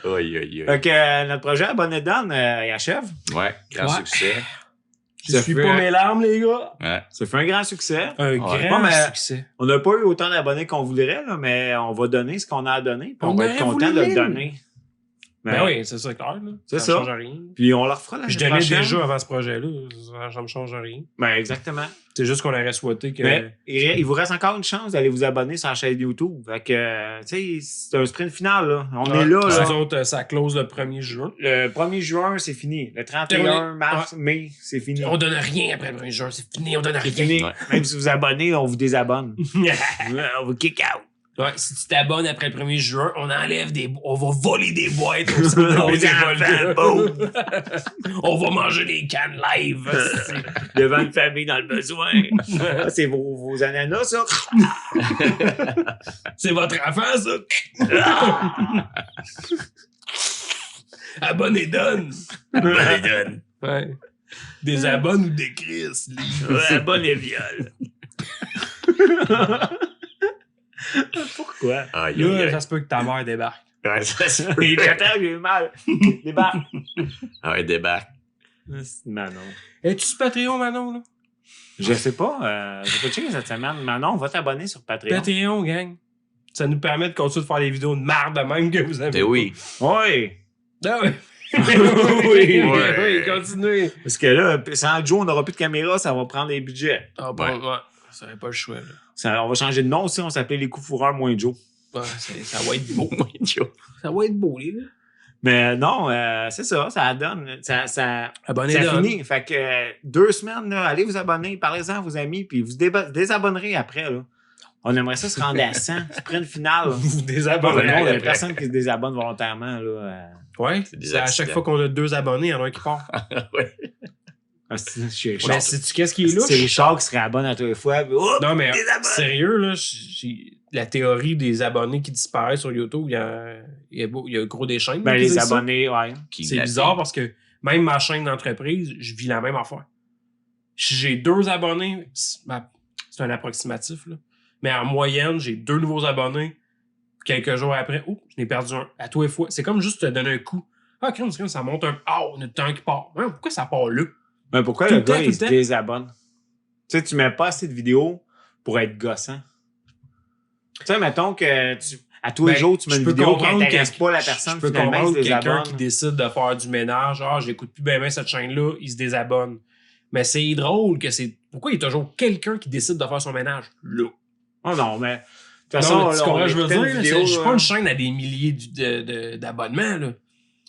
S1: Aïe, aïe, aïe.
S3: Fait que notre projet Abonné Dan, il achève.
S1: Ouais, grand
S2: Ouais.
S1: succès.
S2: Je
S3: Ça
S2: suis
S3: fait-
S2: pas mes larmes, les gars.
S1: Ouais.
S3: Ça fait un grand succès.
S2: Un
S1: Ouais.
S2: grand
S3: Ouais, mais-
S2: succès.
S3: On n'a pas eu autant d'abonnés qu'on voudrait, là, mais on va donner ce qu'on a à donner. Puis on
S2: On
S3: va
S2: aurait
S3: être content
S2: voulu
S3: de le
S2: mille.
S3: donner.
S2: Ben oui, c'est ça, clair. Là.
S3: C'est ça.
S2: change rien.
S3: Puis on leur fera la
S2: Je
S3: semaine
S2: donnais
S3: prochaine.
S2: déjà avant ce projet-là. Ça me change rien.
S3: Ben exactement.
S2: C'est juste qu'on aurait souhaité que.
S3: Mais il vous reste encore une chance d'aller vous abonner sur la chaîne YouTube. Fait que, tu sais, c'est un sprint final, là. On est là, là.
S2: Nous autres, ça close le 1er juin.
S3: Le 1er juin, c'est fini. Le 31
S2: Terminé.
S3: mars, mai, c'est fini.
S2: On donne rien après le 1er juin. C'est fini, on donne
S3: C'est
S2: rien.
S3: fini.
S1: Ouais.
S3: Même si vous abonnez, on vous désabonne. On vous kick out.
S2: Ouais, si tu t'abonnes après le 1er juin, on enlève on va voler des boîtes au centre
S3: On
S2: des
S3: dit
S2: voleurs.
S3: boum.
S2: On va manger des cannes live.
S3: Devant une famille dans le besoin. Ah, c'est vos ananas, ça.
S2: C'est votre enfant, ça. Abonnez donne.
S1: Bonne donne.
S2: Ouais. Des abonnes ou des Chris.
S3: Ouais, bonne et viol. Pourquoi?
S1: Aïe,
S2: Là,
S1: aïe, aïe.
S2: ça se peut que ta mère débarque.
S1: Ouais, ça se peut.
S3: Il attend, j'ai eu mal. Débarque.
S1: Ah ouais, débarque.
S3: Manon.
S2: Es-tu sur Patreon, Manon, là?
S3: Je sais pas. J'ai pas checké cette semaine. Manon, va t'abonner sur Patreon.
S2: Patreon, gang. Ça nous permet de continuer de faire des vidéos de marde de même que vous avez.
S1: Ben oui.
S3: Oui.
S2: Ah oui.
S3: Oui.
S2: Oui, continuez.
S3: Parce que là, sans Joe, on n'aura plus de caméra, ça va prendre les budgets.
S2: Ah bon, ouais. Ça n'avait pas le choix, là.
S3: On va changer de nom aussi, on s'appelait les coups fourreurs moins Joe.
S2: Ouais, ça va être beau.
S1: Joe.
S2: Ça va être beau, les gars.
S3: Mais non, c'est ça donne. Ça
S2: Abonnez
S3: finit. Fait que 2 semaines, là, allez vous abonner, parlez-en à vos amis, puis vous désabonnerez après. Là. On aimerait ça se rendre à 100. Sprint final.
S2: Vous
S3: Bon,
S2: désabonnez.
S3: il y a
S2: après.
S3: personne qui se désabonne volontairement. Là.
S2: Ouais,
S1: C'est des
S2: c'est à chaque
S1: accidents.
S2: fois qu'on a 2 abonnés, il y en a un qui part.
S1: Ouais.
S3: C'est
S2: Mais sais-tu qu'est-ce qui est là?
S3: C'est Richard qui serait abonné à tous les fois. Puis, oh,
S2: Non, mais
S3: désabonne.
S2: sérieux, là, la théorie des abonnés qui disparaissent sur YouTube, il y a gros des chaînes.
S3: Ben,
S2: qui
S3: les
S2: disent ça.
S3: abonnés, ouais.
S1: Qui
S2: C'est
S1: l'a
S2: bizarre
S1: fait.
S2: parce que même ma chaîne d'entreprise, je vis la même affaire. Si j'ai 2 abonnés, c'est un approximatif, là. Mais en moyenne, j'ai 2 nouveaux abonnés. Quelques jours après, oh, je n'ai perdu un. À tous les fois. C'est comme juste te donner un coup. Ah, crème, ça monte un. Ah, on a le temps qui part. Ouais, pourquoi ça part là?
S3: Mais pourquoi
S2: Tout
S3: le
S2: le temps,
S3: gars,
S2: tout
S3: il
S2: le
S3: se
S2: temps.
S3: désabonne? Tu sais, tu mets pas assez de vidéos pour être gossant. Tu sais, mettons que à tous les jours, tu mets une vidéo qui n'intéresse pas la personne,
S2: Je peux
S3: finalement, il se
S2: comprendre quelqu'un
S3: désabonne.
S2: qui décide de faire du ménage. Ah, j'écoute plus bien cette chaîne-là, il se désabonne. Mais c'est drôle que c'est. Pourquoi il y a toujours quelqu'un qui décide de faire son ménage là?
S3: Oh non, mais de toute
S2: Non,
S3: façon,
S2: mais tu
S3: là,
S2: comprends
S3: on
S2: ce que je veux
S3: écoutait
S2: dire?
S3: une
S2: là,
S3: vidéo,
S2: je suis
S3: là.
S2: pas une chaîne à des milliers d'abonnements. Là.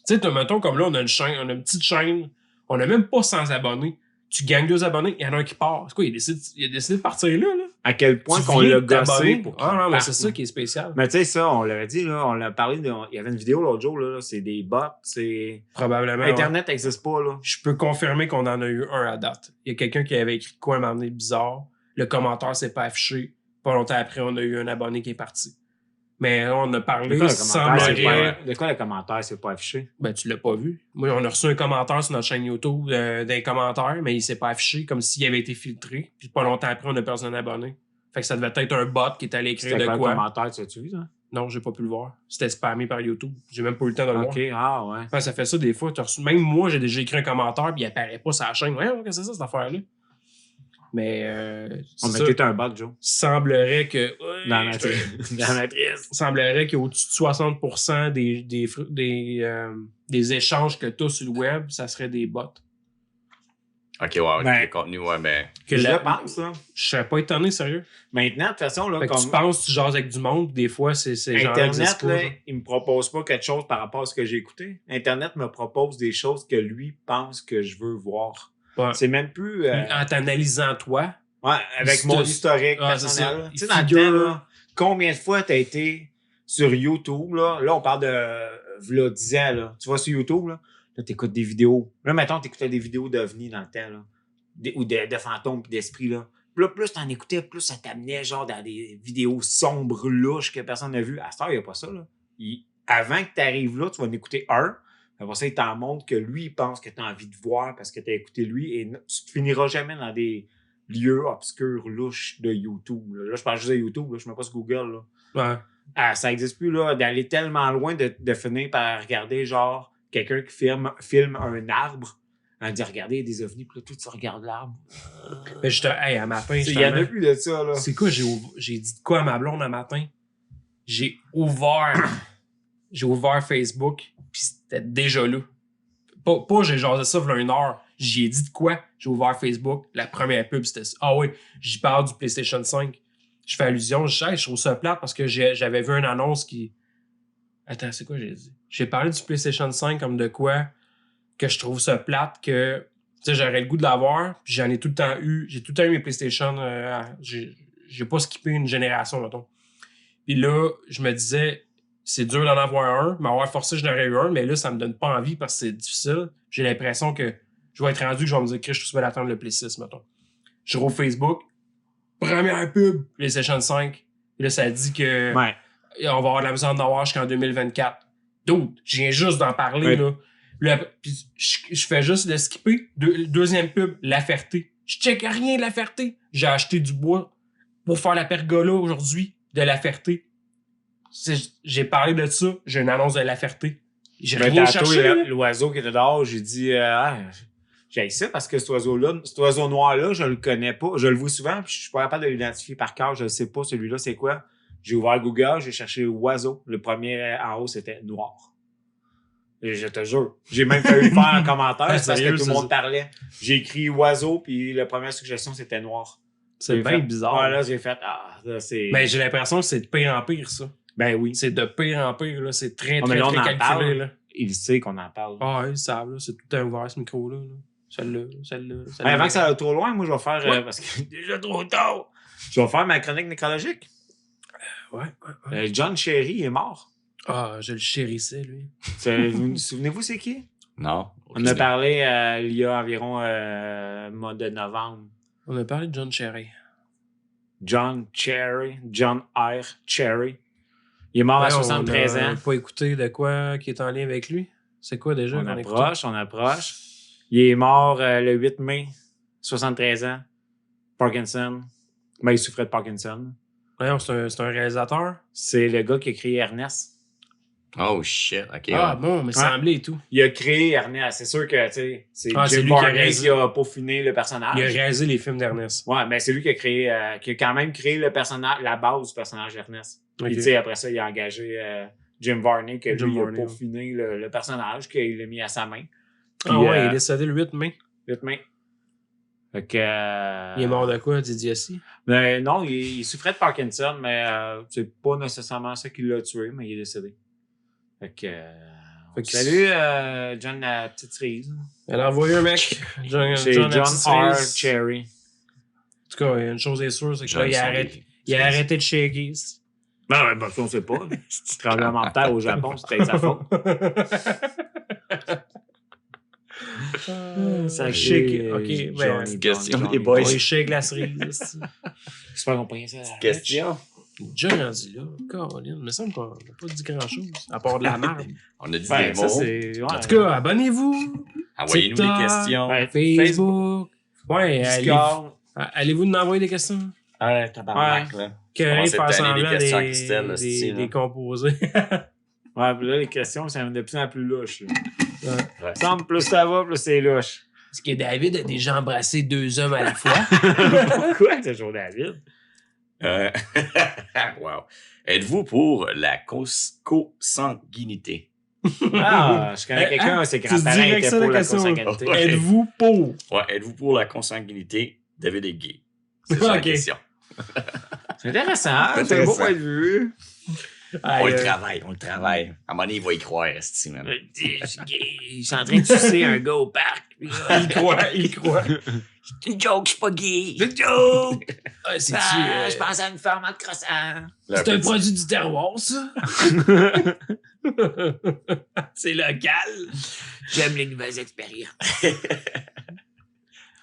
S2: Tu sais, mettons comme là, on a une chaîne, on a une petite chaîne, on a même pas 100 abonnés. Tu gagnes 2 abonnés, il y en a un qui part. C'est quoi, il a décidé de partir là?
S3: À quel point
S2: Tu
S3: qu'on
S2: viens
S3: l'a
S2: de t'abonner.
S3: gossé pour
S2: Ah non, mais
S3: parte.
S2: c'est ça qui est spécial.
S3: Mais tu sais, ça, on l'avait dit, là, on l'a parlé, il y avait une vidéo l'autre jour, là, c'est des bots, c'est...
S2: Probablement. ouais.
S3: Internet n'existe pas, là.
S2: Je peux confirmer qu'on en a eu un à date. Il y a quelqu'un qui avait écrit de quoi un moment donné bizarre. Le commentaire s'est pas affiché. Pas longtemps après, on a eu un abonné qui est parti. Mais on a
S3: De
S2: parlé,
S3: quoi, le commentaire, c'est
S2: semblerait...
S3: pas, de quoi le commentaire, c'est pas affiché?
S2: Ben, tu l'as pas vu. Moi, on a reçu un commentaire sur notre chaîne YouTube d'un commentaire, mais il s'est pas affiché comme s'il avait été filtré. Puis pas longtemps après, on a perdu un abonné. Fait que ça devait être un bot qui est allé écrire
S3: C'était
S2: de
S3: quoi le
S2: quoi.
S3: commentaire, tu as-tu vu, ça?
S2: Non, j'ai pas pu le voir. C'était spammé par YouTube. J'ai même pas eu le temps de le
S3: OK, ah ouais.
S2: voir. Ça fait ça des fois. Même moi, j'ai déjà écrit un commentaire puis il apparaît pas sur la chaîne. Ouais, qu'est-ce que c'est ça, cette affaire-là? Mais
S3: On
S2: c'est
S3: mettait
S2: ça.
S3: un bot, Joe.
S2: Semblerait que...
S3: Dans la matrice. Dans la matrice.
S2: Semblerait qu'au-dessus de 60% des échanges que tu as sur le web, ça serait des bots.
S1: Ok, ouais,
S3: Ben,
S1: le contenu, ouais, ben.
S3: Je le pense, ça.
S2: Je serais pas étonné, sérieux.
S3: Maintenant, de toute façon, là,
S2: Fait que
S3: comme
S2: tu penses, tu jases avec du monde, des fois, c'est genre
S3: Internet, là, il me propose pas quelque chose par rapport à ce que j'ai écouté. Internet me propose des choses que lui pense que je veux voir.
S2: Ouais.
S3: C'est même plus...
S2: En t'analysant toi.
S3: Ouais, avec mon historique personnel. Tu sais, dans le temps, là, combien de fois t'as été sur YouTube, là? Là, on parle de v'là 10 ans, là. Tu vas sur YouTube, là t'écoutes des vidéos. Là, mettons, t'écoutais des vidéos d'ovnis dans le temps, là. Ou de fantômes pis d'esprits, là. Puis là, plus t'en écoutais, plus ça t'amenait, genre, dans des vidéos sombres, louches, que personne n'a vu. À cette heure, il n'y a pas ça, là. Avant que t'arrives là, tu vas en écouter un. Après ça, il t'en montre que lui, il pense que t'as envie de voir parce que t'as écouté lui. Et tu te finiras jamais dans des lieux obscurs, louches de YouTube. Là, je parle juste de YouTube, là, je mets pas sur Google. Là.
S2: Ouais.
S3: Ah, ça n'existe plus là, d'aller tellement loin de finir par regarder genre quelqu'un qui filme un arbre en disant regardez, il y a des ovnis, puis là, tout tu regardes l'arbre.
S2: Mais hey, à matin,
S3: Il y en a plus de ça. Là.
S2: C'est quoi, j'ai dit de quoi à ma blonde un matin? J'ai ouvert Facebook, puis c'était déjà là. Pas j'ai jasé ça v'là 1 heure. J'y ai dit de quoi? J'ai ouvert Facebook. La première pub, c'était ça. Ah oui, j'y parle du PlayStation 5. Je fais allusion. Je trouve ça plate parce que j'avais vu une annonce qui... Attends, c'est quoi j'ai dit? J'ai parlé du PlayStation 5 comme de quoi que je trouve ça plate que... Tu sais, j'aurais le goût de l'avoir. Puis j'en ai tout le temps eu. J'ai tout le temps eu mes PlayStation. J'ai pas skippé une génération, mettons. Puis là, je me disais... C'est dur d'en avoir un. M'avoir forcé, je n'aurais eu un. Mais là, ça me donne pas envie parce que c'est difficile. J'ai l'impression que je vais être rendu que je vais me dire que je suis souhaite d'attendre le Play 6, mettons. Je rouvre Facebook. Première pub, PlayStation 5. Et là, ça dit que
S3: ouais.
S2: On va avoir de la misère d'en avoir jusqu'en 2024. D'autres, je viens juste d'en parler,
S3: ouais.
S2: là. Puis je fais juste le skipper. Deuxième pub, La Ferté. Je check rien de La Ferté. J'ai acheté du bois pour faire la pergola aujourd'hui de La Ferté. J'ai parlé de ça, j'ai une annonce de La Ferté. J'ai rien cherché.
S3: L'oiseau qui était dehors, j'ai dit j'ai ça parce que cet oiseau noir-là, je le connais pas. Je le vois souvent, puis je suis pas capable de l'identifier par cœur. Je ne sais pas celui-là, c'est quoi. J'ai ouvert Google, j'ai cherché oiseau. Le premier en haut, c'était noir. Et je te jure. J'ai même failli le faire en commentaire parce que tout le monde parlait. J'ai écrit oiseau, puis la première suggestion, c'était noir.
S2: C'est bien bizarre.
S3: Ouais, là, j'ai fait là, c'est...
S2: Mais j'ai l'impression que c'est de pire en pire, ça.
S3: Ben oui.
S2: C'est de pire en pire, là. C'est très,
S3: très,
S2: très
S3: calculé,
S2: parle. Là.
S3: Il sait qu'on en parle.
S2: Ah, ils savent, là. C'est tout le temps ouvert, ce micro-là. Là. Celle-là.
S3: Avant que ça aille trop loin, moi, je vais faire... parce que déjà trop tard. Je vais faire ma chronique nécrologique.
S2: Ouais.
S3: John Cherry est mort.
S2: Ah, je le chérissais, lui.
S3: Souvenez-vous, c'est qui?
S1: Non.
S3: On a parlé il y a environ mois de novembre.
S2: On a parlé de John Cherry.
S3: John R. Cherry. Il est mort à 73 ans.
S2: On n'a pas écouté de quoi qui est en lien avec lui. C'est quoi déjà?
S3: On approche. Il est mort le 8 mai, 73 ans. Parkinson. Ben, il souffrait de Parkinson.
S2: Ouais, c'est un réalisateur.
S3: C'est le gars qui a créé Ernest.
S1: Oh shit, ok.
S2: Ah bon, mais semblait et tout.
S3: Il a créé Ernest. C'est sûr que c'est
S2: Jim
S3: Varney qui a peaufiné le personnage.
S2: Il a réalisé les films d'Ernest.
S3: Ouais, mais c'est lui qui a créé, qui a quand même créé le personnage, la base du personnage d'Ernest. Okay. Puis après ça, il a engagé Jim Varney, qui lui a peaufiné le personnage, qu'il a mis à sa main. Puis,
S2: il est décédé le 8 mai.
S3: 8 mai. Fait que,
S2: il est mort de quoi, d'idiotie?
S3: Ben, non, il souffrait de Parkinson, mais c'est pas nécessairement ça qui l'a tué, mais il est décédé. Fait que salut, John la petite cerise.
S2: Elle a envoyé un mec.
S3: C'est John R. Cherry.
S2: En tout cas, une chose est sûre, c'est qu'il a arrêté de shaker.
S3: Ben, on sait pas. Tremblement de terre au Japon, c'est peut-être sa faute.
S2: Ça shake. Ok, ben.
S1: Question des boys.
S2: Il shake la cerise.
S3: J'espère qu'on prend ça.
S1: Question.
S2: On est déjà rendu là. Caroline, il me semble qu'on n'a pas dit grand-chose, à part de la merde.
S1: On a dit
S3: Ben,
S1: des
S3: ça,
S1: mots.
S3: c'est...
S2: En tout cas, abonnez-vous.
S1: Envoyez-nous des
S2: TikTok,
S1: questions.
S3: Ouais,
S2: Facebook. Ouais,
S3: Discord.
S2: allez-vous nous envoyer des questions?
S1: Ah, tabarnak, là.
S2: Que
S1: Commencez
S2: faire
S1: à tanner des
S2: semblant
S1: questions à Christelle, là,
S2: des,
S1: c'est-tu,
S2: des
S1: là.
S2: composés.
S3: Ouais, puis là, les questions, ça devient de plus en plus louche. Là.
S1: Ouais.
S3: Semble plus ça va, plus c'est louche.
S2: Est-ce que David a déjà embrassé 2 hommes à la fois?
S3: Pourquoi toujours David?
S1: Wow. Êtes-vous pour la consanguinité?
S3: Ah, je connais quelqu'un, ses
S2: tu
S3: grands-parents
S2: dirais que
S3: étaient
S2: ça,
S3: pour
S2: la
S3: la
S2: question.
S3: consanguinité.
S1: Ouais.
S2: Êtes-vous pour?
S1: Ouais, êtes-vous pour la consanguinité? David est gay. C'est ça la
S2: Ok.
S1: question.
S3: C'est intéressant, c'est un
S1: Intéressant.
S3: beau point de vue.
S1: On le travaille, on le travaille. À un moment donné, il va y croire, esti, man.
S3: Je suis gay, je suis en train de sucer un gars au parc.
S2: Il croit.
S3: C'est une joke, je suis pas gay.
S2: C'est une joke! Ah,
S3: Je pense à une femme en te crossant.
S1: Là,
S2: C'est un
S1: petit-
S2: produit du terroir, ça? C'est local.
S3: J'aime les nouvelles expériences.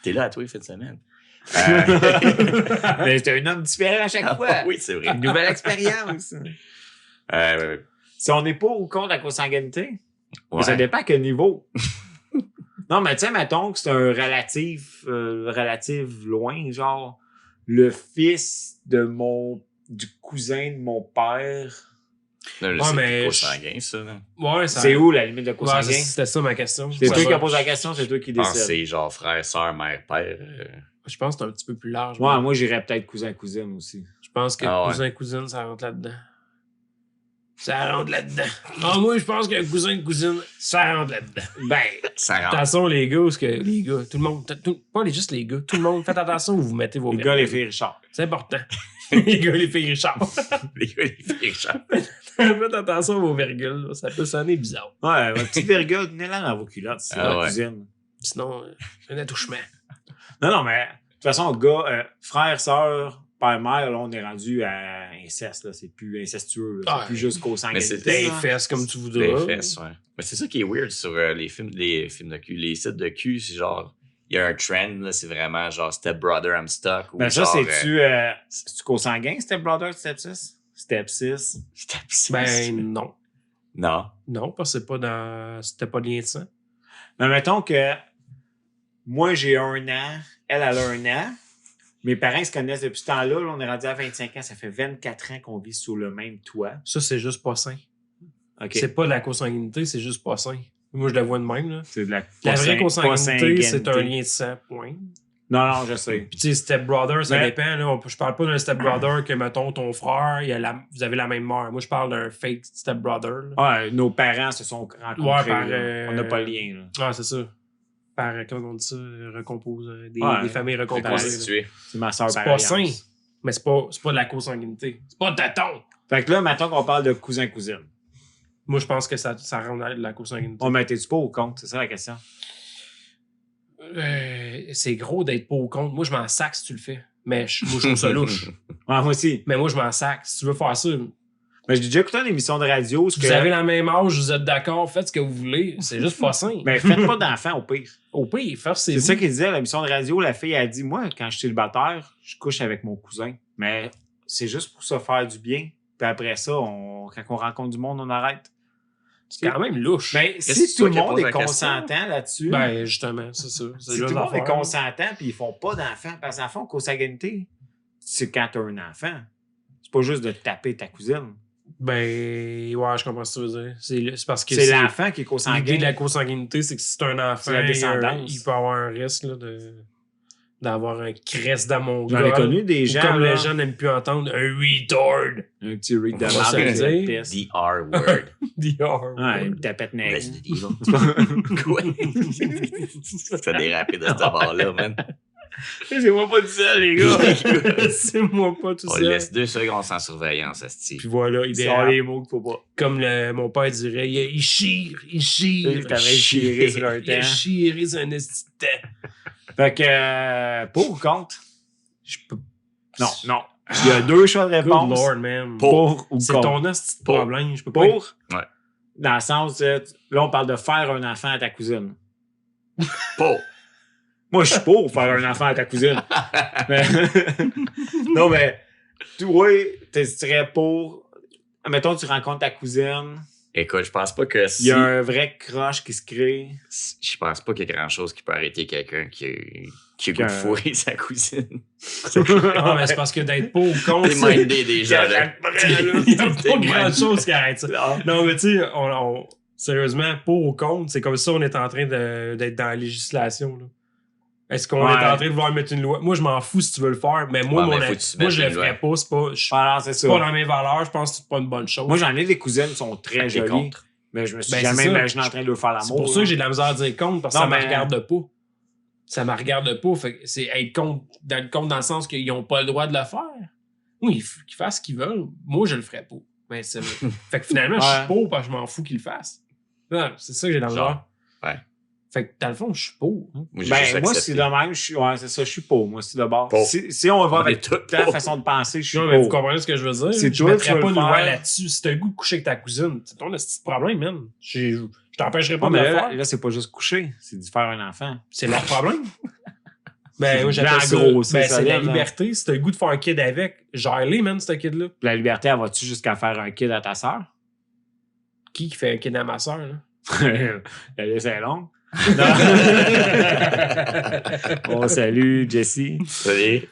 S1: T'es là à toi, fin de semaine.
S3: Mais c'est un homme différent à chaque fois.
S1: Oui, c'est vrai.
S3: Une nouvelle expérience.
S1: Euh,
S3: Si on n'est pas ou contre la consanguinité,
S1: ouais.
S3: ça dépend à quel niveau. Non, mais tu sais, mettons que c'est un relatif loin, genre le fils du cousin de mon père.
S1: Là,
S2: Ouais,
S1: c'est
S2: mais
S1: plus consanguin, ça. Là.
S2: Ouais, ça.
S3: C'est où la limite de
S2: Ouais,
S3: consanguin?
S2: c'était ça ma question.
S3: C'est
S2: Ça
S3: toi
S2: va.
S3: qui as posé la question, c'est toi qui
S1: Je pense que
S3: décides.
S1: c'est genre frère, sœur, mère, père.
S2: Je pense que c'est un petit peu plus large.
S3: Ouais, moi j'irais peut-être cousin-cousine aussi.
S2: Je pense que
S1: Ah ouais.
S2: cousin-cousine, ça rentre là-dedans. Ça rentre là-dedans. Ah, moi, je pense que cousin-cousine, ça rentre là-dedans.
S3: Ben,
S1: Ça rentre.
S2: Attention, les gars, parce que les gars, tout le monde, pas juste les gars, tout le monde, faites attention où vous mettez vos
S3: les gars, les
S2: virgules.
S3: filles, Richard.
S2: C'est important. Les gars, les filles Richard.
S1: Les gars, les filles, Richard.
S2: Faites attention à vos virgules, là. Ça peut sonner bizarre.
S3: Ouais, votre petite virgule, tenez-la dans vos culottes, c'est
S1: Ah
S3: votre
S1: ouais.
S3: cousine.
S2: Sinon, un attouchement.
S3: Non, mais de toute façon, gars, frère, sœur, père, mère, là, on est rendu à inceste, là. C'est plus incestueux, là.
S2: Ah,
S3: C'est plus juste
S1: mais
S3: consanguinité.
S1: c'est
S2: Des
S3: là.
S2: fesses comme tu voudras.
S1: Les fesses, ouais. Mais c'est ça qui est weird sur les films de cul. Les sites de cul, c'est genre, il y a un trend, là, c'est vraiment genre Step Brother, I'm Stuck. Ou
S3: Ben ça,
S1: genre,
S3: c'est-tu consanguin, Step Brother, Step 6? Step 6?
S1: Step Sis.
S2: Ben, non.
S1: Non.
S2: Non, parce que c'est pas dans. C'était pas lien de sang.
S3: Mais mettons que moi, j'ai 1 an, elle a 1 an. Mes parents se connaissent depuis ce temps-là. Là, on est rendu à 25 ans. Ça fait 24 ans qu'on vit sous le même toit.
S2: Ça, c'est juste pas sain.
S3: OK.
S2: C'est pas de la consanguinité, c'est juste pas sain. Moi, je le vois de même, là.
S3: C'est de la
S2: La vraie consanguinité, c'est un
S3: consanguinité.
S2: lien de sang, point.
S3: Non, je sais.
S2: Puis, tu sais, step brother, ça
S3: Mais-
S2: dépend. Là. Je parle pas d'un step brother que, mettons, ton frère, vous avez la même mère. Moi, je parle d'un fake step brother. Là.
S3: Ouais, nos parents se sont rencontrés.
S2: Ouais, par,
S3: là. On n'a pas le lien. Là.
S2: Ah, c'est ça. Par, comment on dit ça, recompose.
S3: Ouais.
S2: Des familles recomposées. là.
S1: Reconstitué.
S3: C'est ma soeur
S2: C'est
S3: par
S2: pas sain,
S3: alliance.
S2: mais c'est pas de la consanguinité. C'est pas de taton.
S3: Fait que là, maintenant qu'on parle de cousin-cousine.
S2: Moi, je pense que ça rentre dans la consanguinité.
S3: On mettait-tu pas au compte? C'est ça la question.
S2: C'est gros d'être pas au compte. Moi, je m'en sac si tu le fais. Mais moi, je trouve ça louche.
S3: Ouais, moi aussi.
S2: Mais moi, je m'en sac. Si tu veux faire ça,
S3: Mais j'ai déjà écouté une émission de radio.
S2: vous avez la même âge, vous êtes d'accord, faites ce que vous voulez. C'est juste pas sain.
S3: Mais faites pas d'enfants au pire.
S2: Au pire, faire c'est
S3: C'est ça qu'il disait à l'émission de radio. La fille a dit, moi, quand je suis célibataire, je couche avec mon cousin. Mais c'est juste pour se faire du bien. Puis après ça, quand on rencontre du monde, on arrête.
S2: C'est quand même louche.
S3: Mais
S1: Est-ce
S3: si
S1: que
S3: tout le
S1: toi qui as
S3: monde
S1: posé
S3: est
S1: la question?
S3: consentant là-dessus,
S2: Ben, justement, c'est ça. C'est
S3: si
S2: juste
S3: tout le monde est
S2: l'affaire.
S3: consentant puis ils font pas d'enfants, parce qu'en fond, consanguinité, c'est quand t'as un enfant. C'est pas juste de taper ta cousine.
S2: Ben, ouais, je comprends ce que tu veux dire. C'est parce que
S3: C'est l'enfant qui est
S2: l'idée
S3: consanguin.
S2: de la consanguinité, c'est que si c'est un enfant,
S3: C'est la descendance.
S2: il peut avoir un risque là, d'avoir un crest dans mon
S3: J'en ai connu des gens.
S2: comme
S3: là,
S2: les gens n'aiment plus entendre un retard.
S3: un petit read de
S2: On va
S3: marde
S2: se le
S3: avec
S2: dire.
S3: la pisse.
S1: The R word.
S2: The R
S3: Ouais,
S2: word.
S3: une tapette nègre.
S1: Resident Evil. Quoi? Ça a dérapé de ce bord-là, man.
S3: C'est moi pas dit ça, les gars.
S2: C'est moi pas tout
S1: On
S2: ça.
S1: le laisse 2 secondes sans surveillance, asti.
S2: Puis voilà, il
S3: C'est
S2: dérape.
S3: les mots qu'il faut pas.
S2: Comme mon père dirait, il chire.
S3: Il t'avait chiré sur un
S2: Il a
S3: temps.
S2: chiré sur un esti de temps.
S3: Fait que, pour ou contre?
S2: Je peux...
S3: Non. Il y a 2 choix de
S2: Good
S3: réponse.
S2: lord, man.
S3: Pour ou
S2: C'est
S3: contre?
S2: ton esti de
S1: Pour.
S2: problème. Je peux pas...
S3: Pour?
S1: Ouais.
S3: Dans le sens, là, on parle de faire un enfant à ta cousine.
S1: Pour.
S3: Moi, je suis pour faire un enfant à ta cousine. Mais- non, mais toi, t'hésiterais pour... Mettons, tu rencontres ta cousine,
S1: Écoute, je pense pas que
S3: il y a un vrai crush qui se crée.
S1: Je pense pas qu'il y ait grand-chose qui peut arrêter quelqu'un qui a le goût de fourrer sa cousine.
S2: Non, mais c'est parce que d'être pas ou contre,
S1: T'es mindé déjà, là.
S2: il y a pas grand-chose qui arrête ça. Non, mais tu sais, sérieusement, pour ou contre, c'est comme ça on est en train d'être dans la législation. Là. Est-ce qu'on est en train de vouloir mettre une loi? Moi, je m'en fous si tu veux le faire, mais moi, je le ferais pas. C'est pas,
S3: c'est ça.
S2: pas dans mes valeurs. Je pense que c'est pas une bonne chose.
S3: Moi, j'en ai des cousines qui sont très jolies, mais je me suis jamais imaginé en train de leur faire l'amour.
S2: C'est pour ça que j'ai de la misère à dire contre, parce que ça
S3: mais...
S2: me regarde pas. Ça me regarde pas. Fait que c'est être contre dans le sens qu'ils n'ont pas le droit de le faire. Oui, qu'ils fassent ce qu'ils veulent. Moi, je le ferais pas. Mais fait que finalement, je suis pour parce que je m'en fous qu'ils le fassent. Non, c'est ça que j'ai dans le misère.
S1: Ouais.
S2: Fait que dans le fond, je suis pour.
S3: Moi, c'est de même. C'est ça, je suis pour. Moi, c'est de bord. Si on va avec ta façon de penser, je suis pour.
S2: Mais vous comprenez ce que je veux dire?
S3: C'est
S2: je mettrais pas une loi là-dessus. Si t'as le goût de coucher avec ta cousine, c'est ton petit problème, man. Je t'empêcherai pas de le faire.
S3: Là, c'est pas juste coucher, c'est d'y faire un enfant.
S2: C'est leur problème. Ben, moi, j'appelle ça. C'est la liberté. Si t'as le goût de faire un kid avec, gère-les, man, ce kid-là.
S3: La liberté, elle va-tu jusqu'à faire un kid à ta sœur?
S2: Qui fait un kid à ma sœur, là?
S3: La liste est longue. Bon, salut, Jessie.
S1: Salut.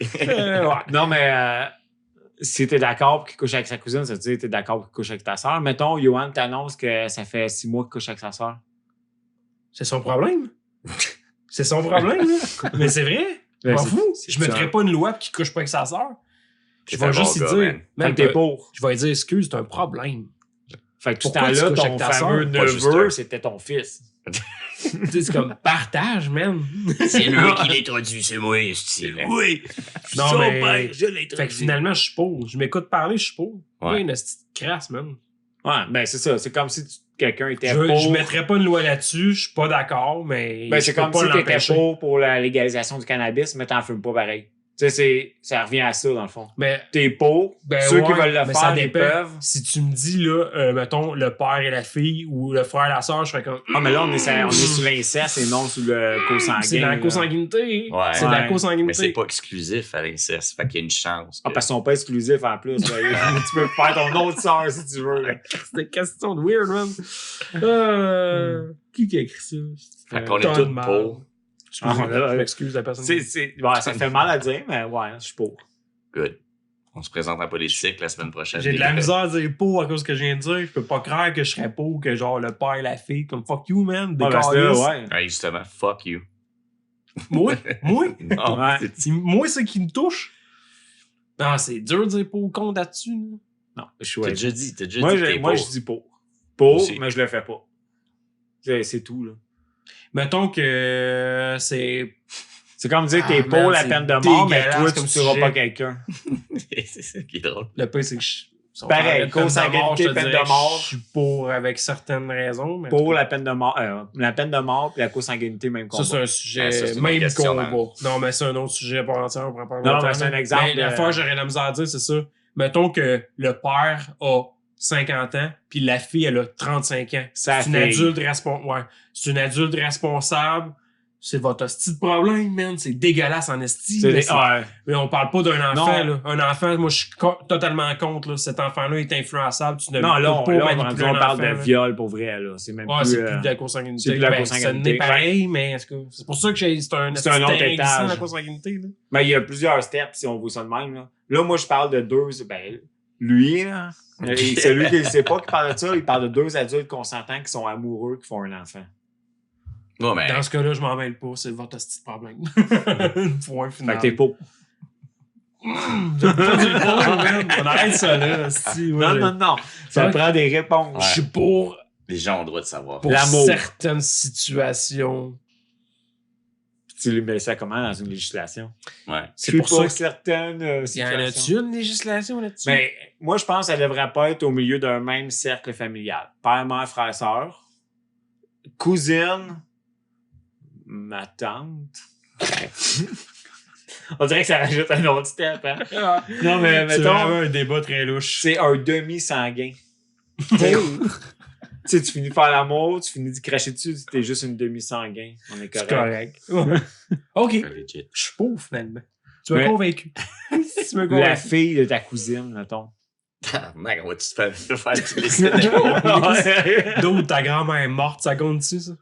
S3: Non, mais si t'es d'accord pour qu'il couche avec sa cousine, ça veut dire que t'es d'accord pour qu'il couche avec ta sœur. Mettons, Johan t'annonce que ça fait 6 mois qu'il couche avec sa sœur.
S2: C'est son problème. C'est son problème, là. Mais c'est vrai. Je m'en fous. Je mettrais pas une loi pour qu'il couche pas avec sa sœur. Je vais juste lui dire.
S3: Même t'es pour.
S2: Je vais lui dire, excuse, c'est un problème.
S3: Fait que tout ce temps-là, ton fameux neveu, c'était ton fils.
S2: C'est comme partage, man.
S1: C'est lui qui l'introduit, c'est moi,
S2: oui. Non, mais je l'introduis. Fait que finalement, je suis pour. Je m'écoute parler, je suis pour. Oui, une petite crasse, man.
S3: Ouais, ben c'est ça. C'est comme si quelqu'un était pour.
S2: Je mettrais pas une loi là-dessus, je suis pas d'accord, mais.
S3: Ben c'est comme si t'étais pour la légalisation du cannabis, mais t'en fumes pas pareil. Tu sais, ça revient à ça, dans le fond.
S2: Mais
S3: t'es pour, ceux qui veulent le faire, ils peuvent.
S2: Si tu me dis, là, mettons, le père et la fille, ou le frère et la sœur, je serais comme...
S3: Ah, mais là, on est sous l'inceste et non sous le consanguin.
S2: C'est dans la consanguinité.
S1: Ouais.
S2: C'est de la consanguinité.
S1: Mais c'est pas exclusif à l'inceste, fait qu'il y a une chance.
S3: Ah, parce qu'ils sont pas exclusifs, en plus. Tu peux faire ton autre sœur, si tu veux.
S2: C'est une question de weird, man. Qui a écrit ça?
S1: Fait qu'on est tous pour.
S2: Je m'excuse la personne.
S3: Ça fait mal à dire, mais ouais, je suis pour.
S1: Good. On se présente en politique la semaine prochaine.
S2: J'ai de la misère à dire pour à cause que je viens de dire. Je peux pas croire que je serais pour que genre le père et la fille, comme fuck you, man.
S1: Ouais, justement, fuck you.
S2: Moi?
S1: Non,
S2: moi, c'est qui me touche. Non, c'est dur de dire pour ou contre là-dessus.
S3: Non, je suis
S1: T'as déjà dit
S3: moi, je dis pour. Pour, mais je le fais pas. C'est tout, là.
S2: Mettons que c'est
S3: comme dire que t'es pour la peine de mort, mais toi, tu tueras pas quelqu'un.
S1: C'est ça qui est drôle.
S2: Le pire, c'est que
S3: pareil, consanguinité, peine de mort.
S2: Je suis pour avec certaines raisons. Mais
S3: pour la peine de mort. La peine de mort et la consanguinité, même combat.
S2: Ça, c'est un sujet. Même combat. Non, mais c'est un autre sujet pour entière.
S3: Non, mais c'est un exemple.
S2: L'affaire, j'aurais la misère à dire, c'est ça. Mettons que le père a 50 ans, puis la fille, elle a 35 ans. C'est une adulte responsable. Ouais. C'est une adulte responsable. C'est votre hostie de problème, man. C'est dégueulasse en esti. Mais on parle pas d'un enfant, là. Un enfant, moi, je suis totalement contre, là. Cet enfant-là est influençable. Tu ne peux pas manipuler un enfant. On parle
S3: de viol, pour vrai, là. C'est même plus...
S2: c'est plus de la consanguinité.
S3: C'est plus de la consanguinité.
S2: C'est pareil, mais c'est pour ça que c'est un
S3: autre étage.
S2: La consanguinité, là.
S3: Mais il y a plusieurs steps, si on voit ça de même, là. Là, moi, je parle de deux... lui, là... c'est lui qui ne sait pas qui parle de ça. Il parle de deux adultes consentants qui sont amoureux, qui font un enfant.
S1: Non, mais...
S2: Dans ce cas-là, je m'en mêle pas. C'est votre petit problème. Point final.
S3: Fait que t'es pas.
S2: On arrête ça là.
S3: Non. Ça prend des réponses.
S2: Je suis pour.
S1: Les gens ont le droit de savoir.
S2: Pour certaines situations.
S3: Tu lui mets ça comment dans une législation?
S1: Ouais.
S3: C'est pour ça que certaines situations.
S2: Y en a-tu une législation là-dessus?
S3: Mais moi, je pense que ça devrait pas être au milieu d'un même cercle familial. Père, mère, frère, sœur. Cousine. Ma tante. On dirait que ça rajoute un autre step, hein? Non, mais mettons.
S2: C'est vraiment un débat très louche.
S3: C'est un demi-sanguin. Tu sais, tu finis de faire l'amour, tu finis de cracher dessus, t'es juste une demi-sanguin. On est correct.
S2: C'est correct. OK. Je suis pauvre, finalement. Tu m'as convaincu. tu me
S3: La
S2: convaincs.
S3: fille de ta cousine, mettons.
S1: Mec, on va-tu te faire les scénarios?
S2: D'autres, ta grand-mère est morte, ça compte-tu, ça?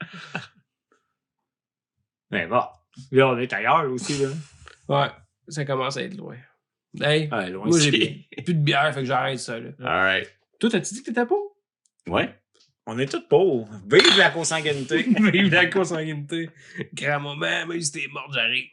S3: Mais bon, là, on est ailleurs aussi, là.
S2: Ouais, ça commence à être loin. Hey,
S3: Ouais, loin
S2: moi,
S3: ici.
S2: j'ai plus de bière, fait que j'arrête ça, là.
S1: Alright.
S2: Toi, t'as-tu dit que t'étais pauvre?
S1: Ouais.
S3: On est tous pauvres. Vive la consanguinité.
S2: Vive la consanguinité. Grand-maman, même si t'es morte, j'arrive.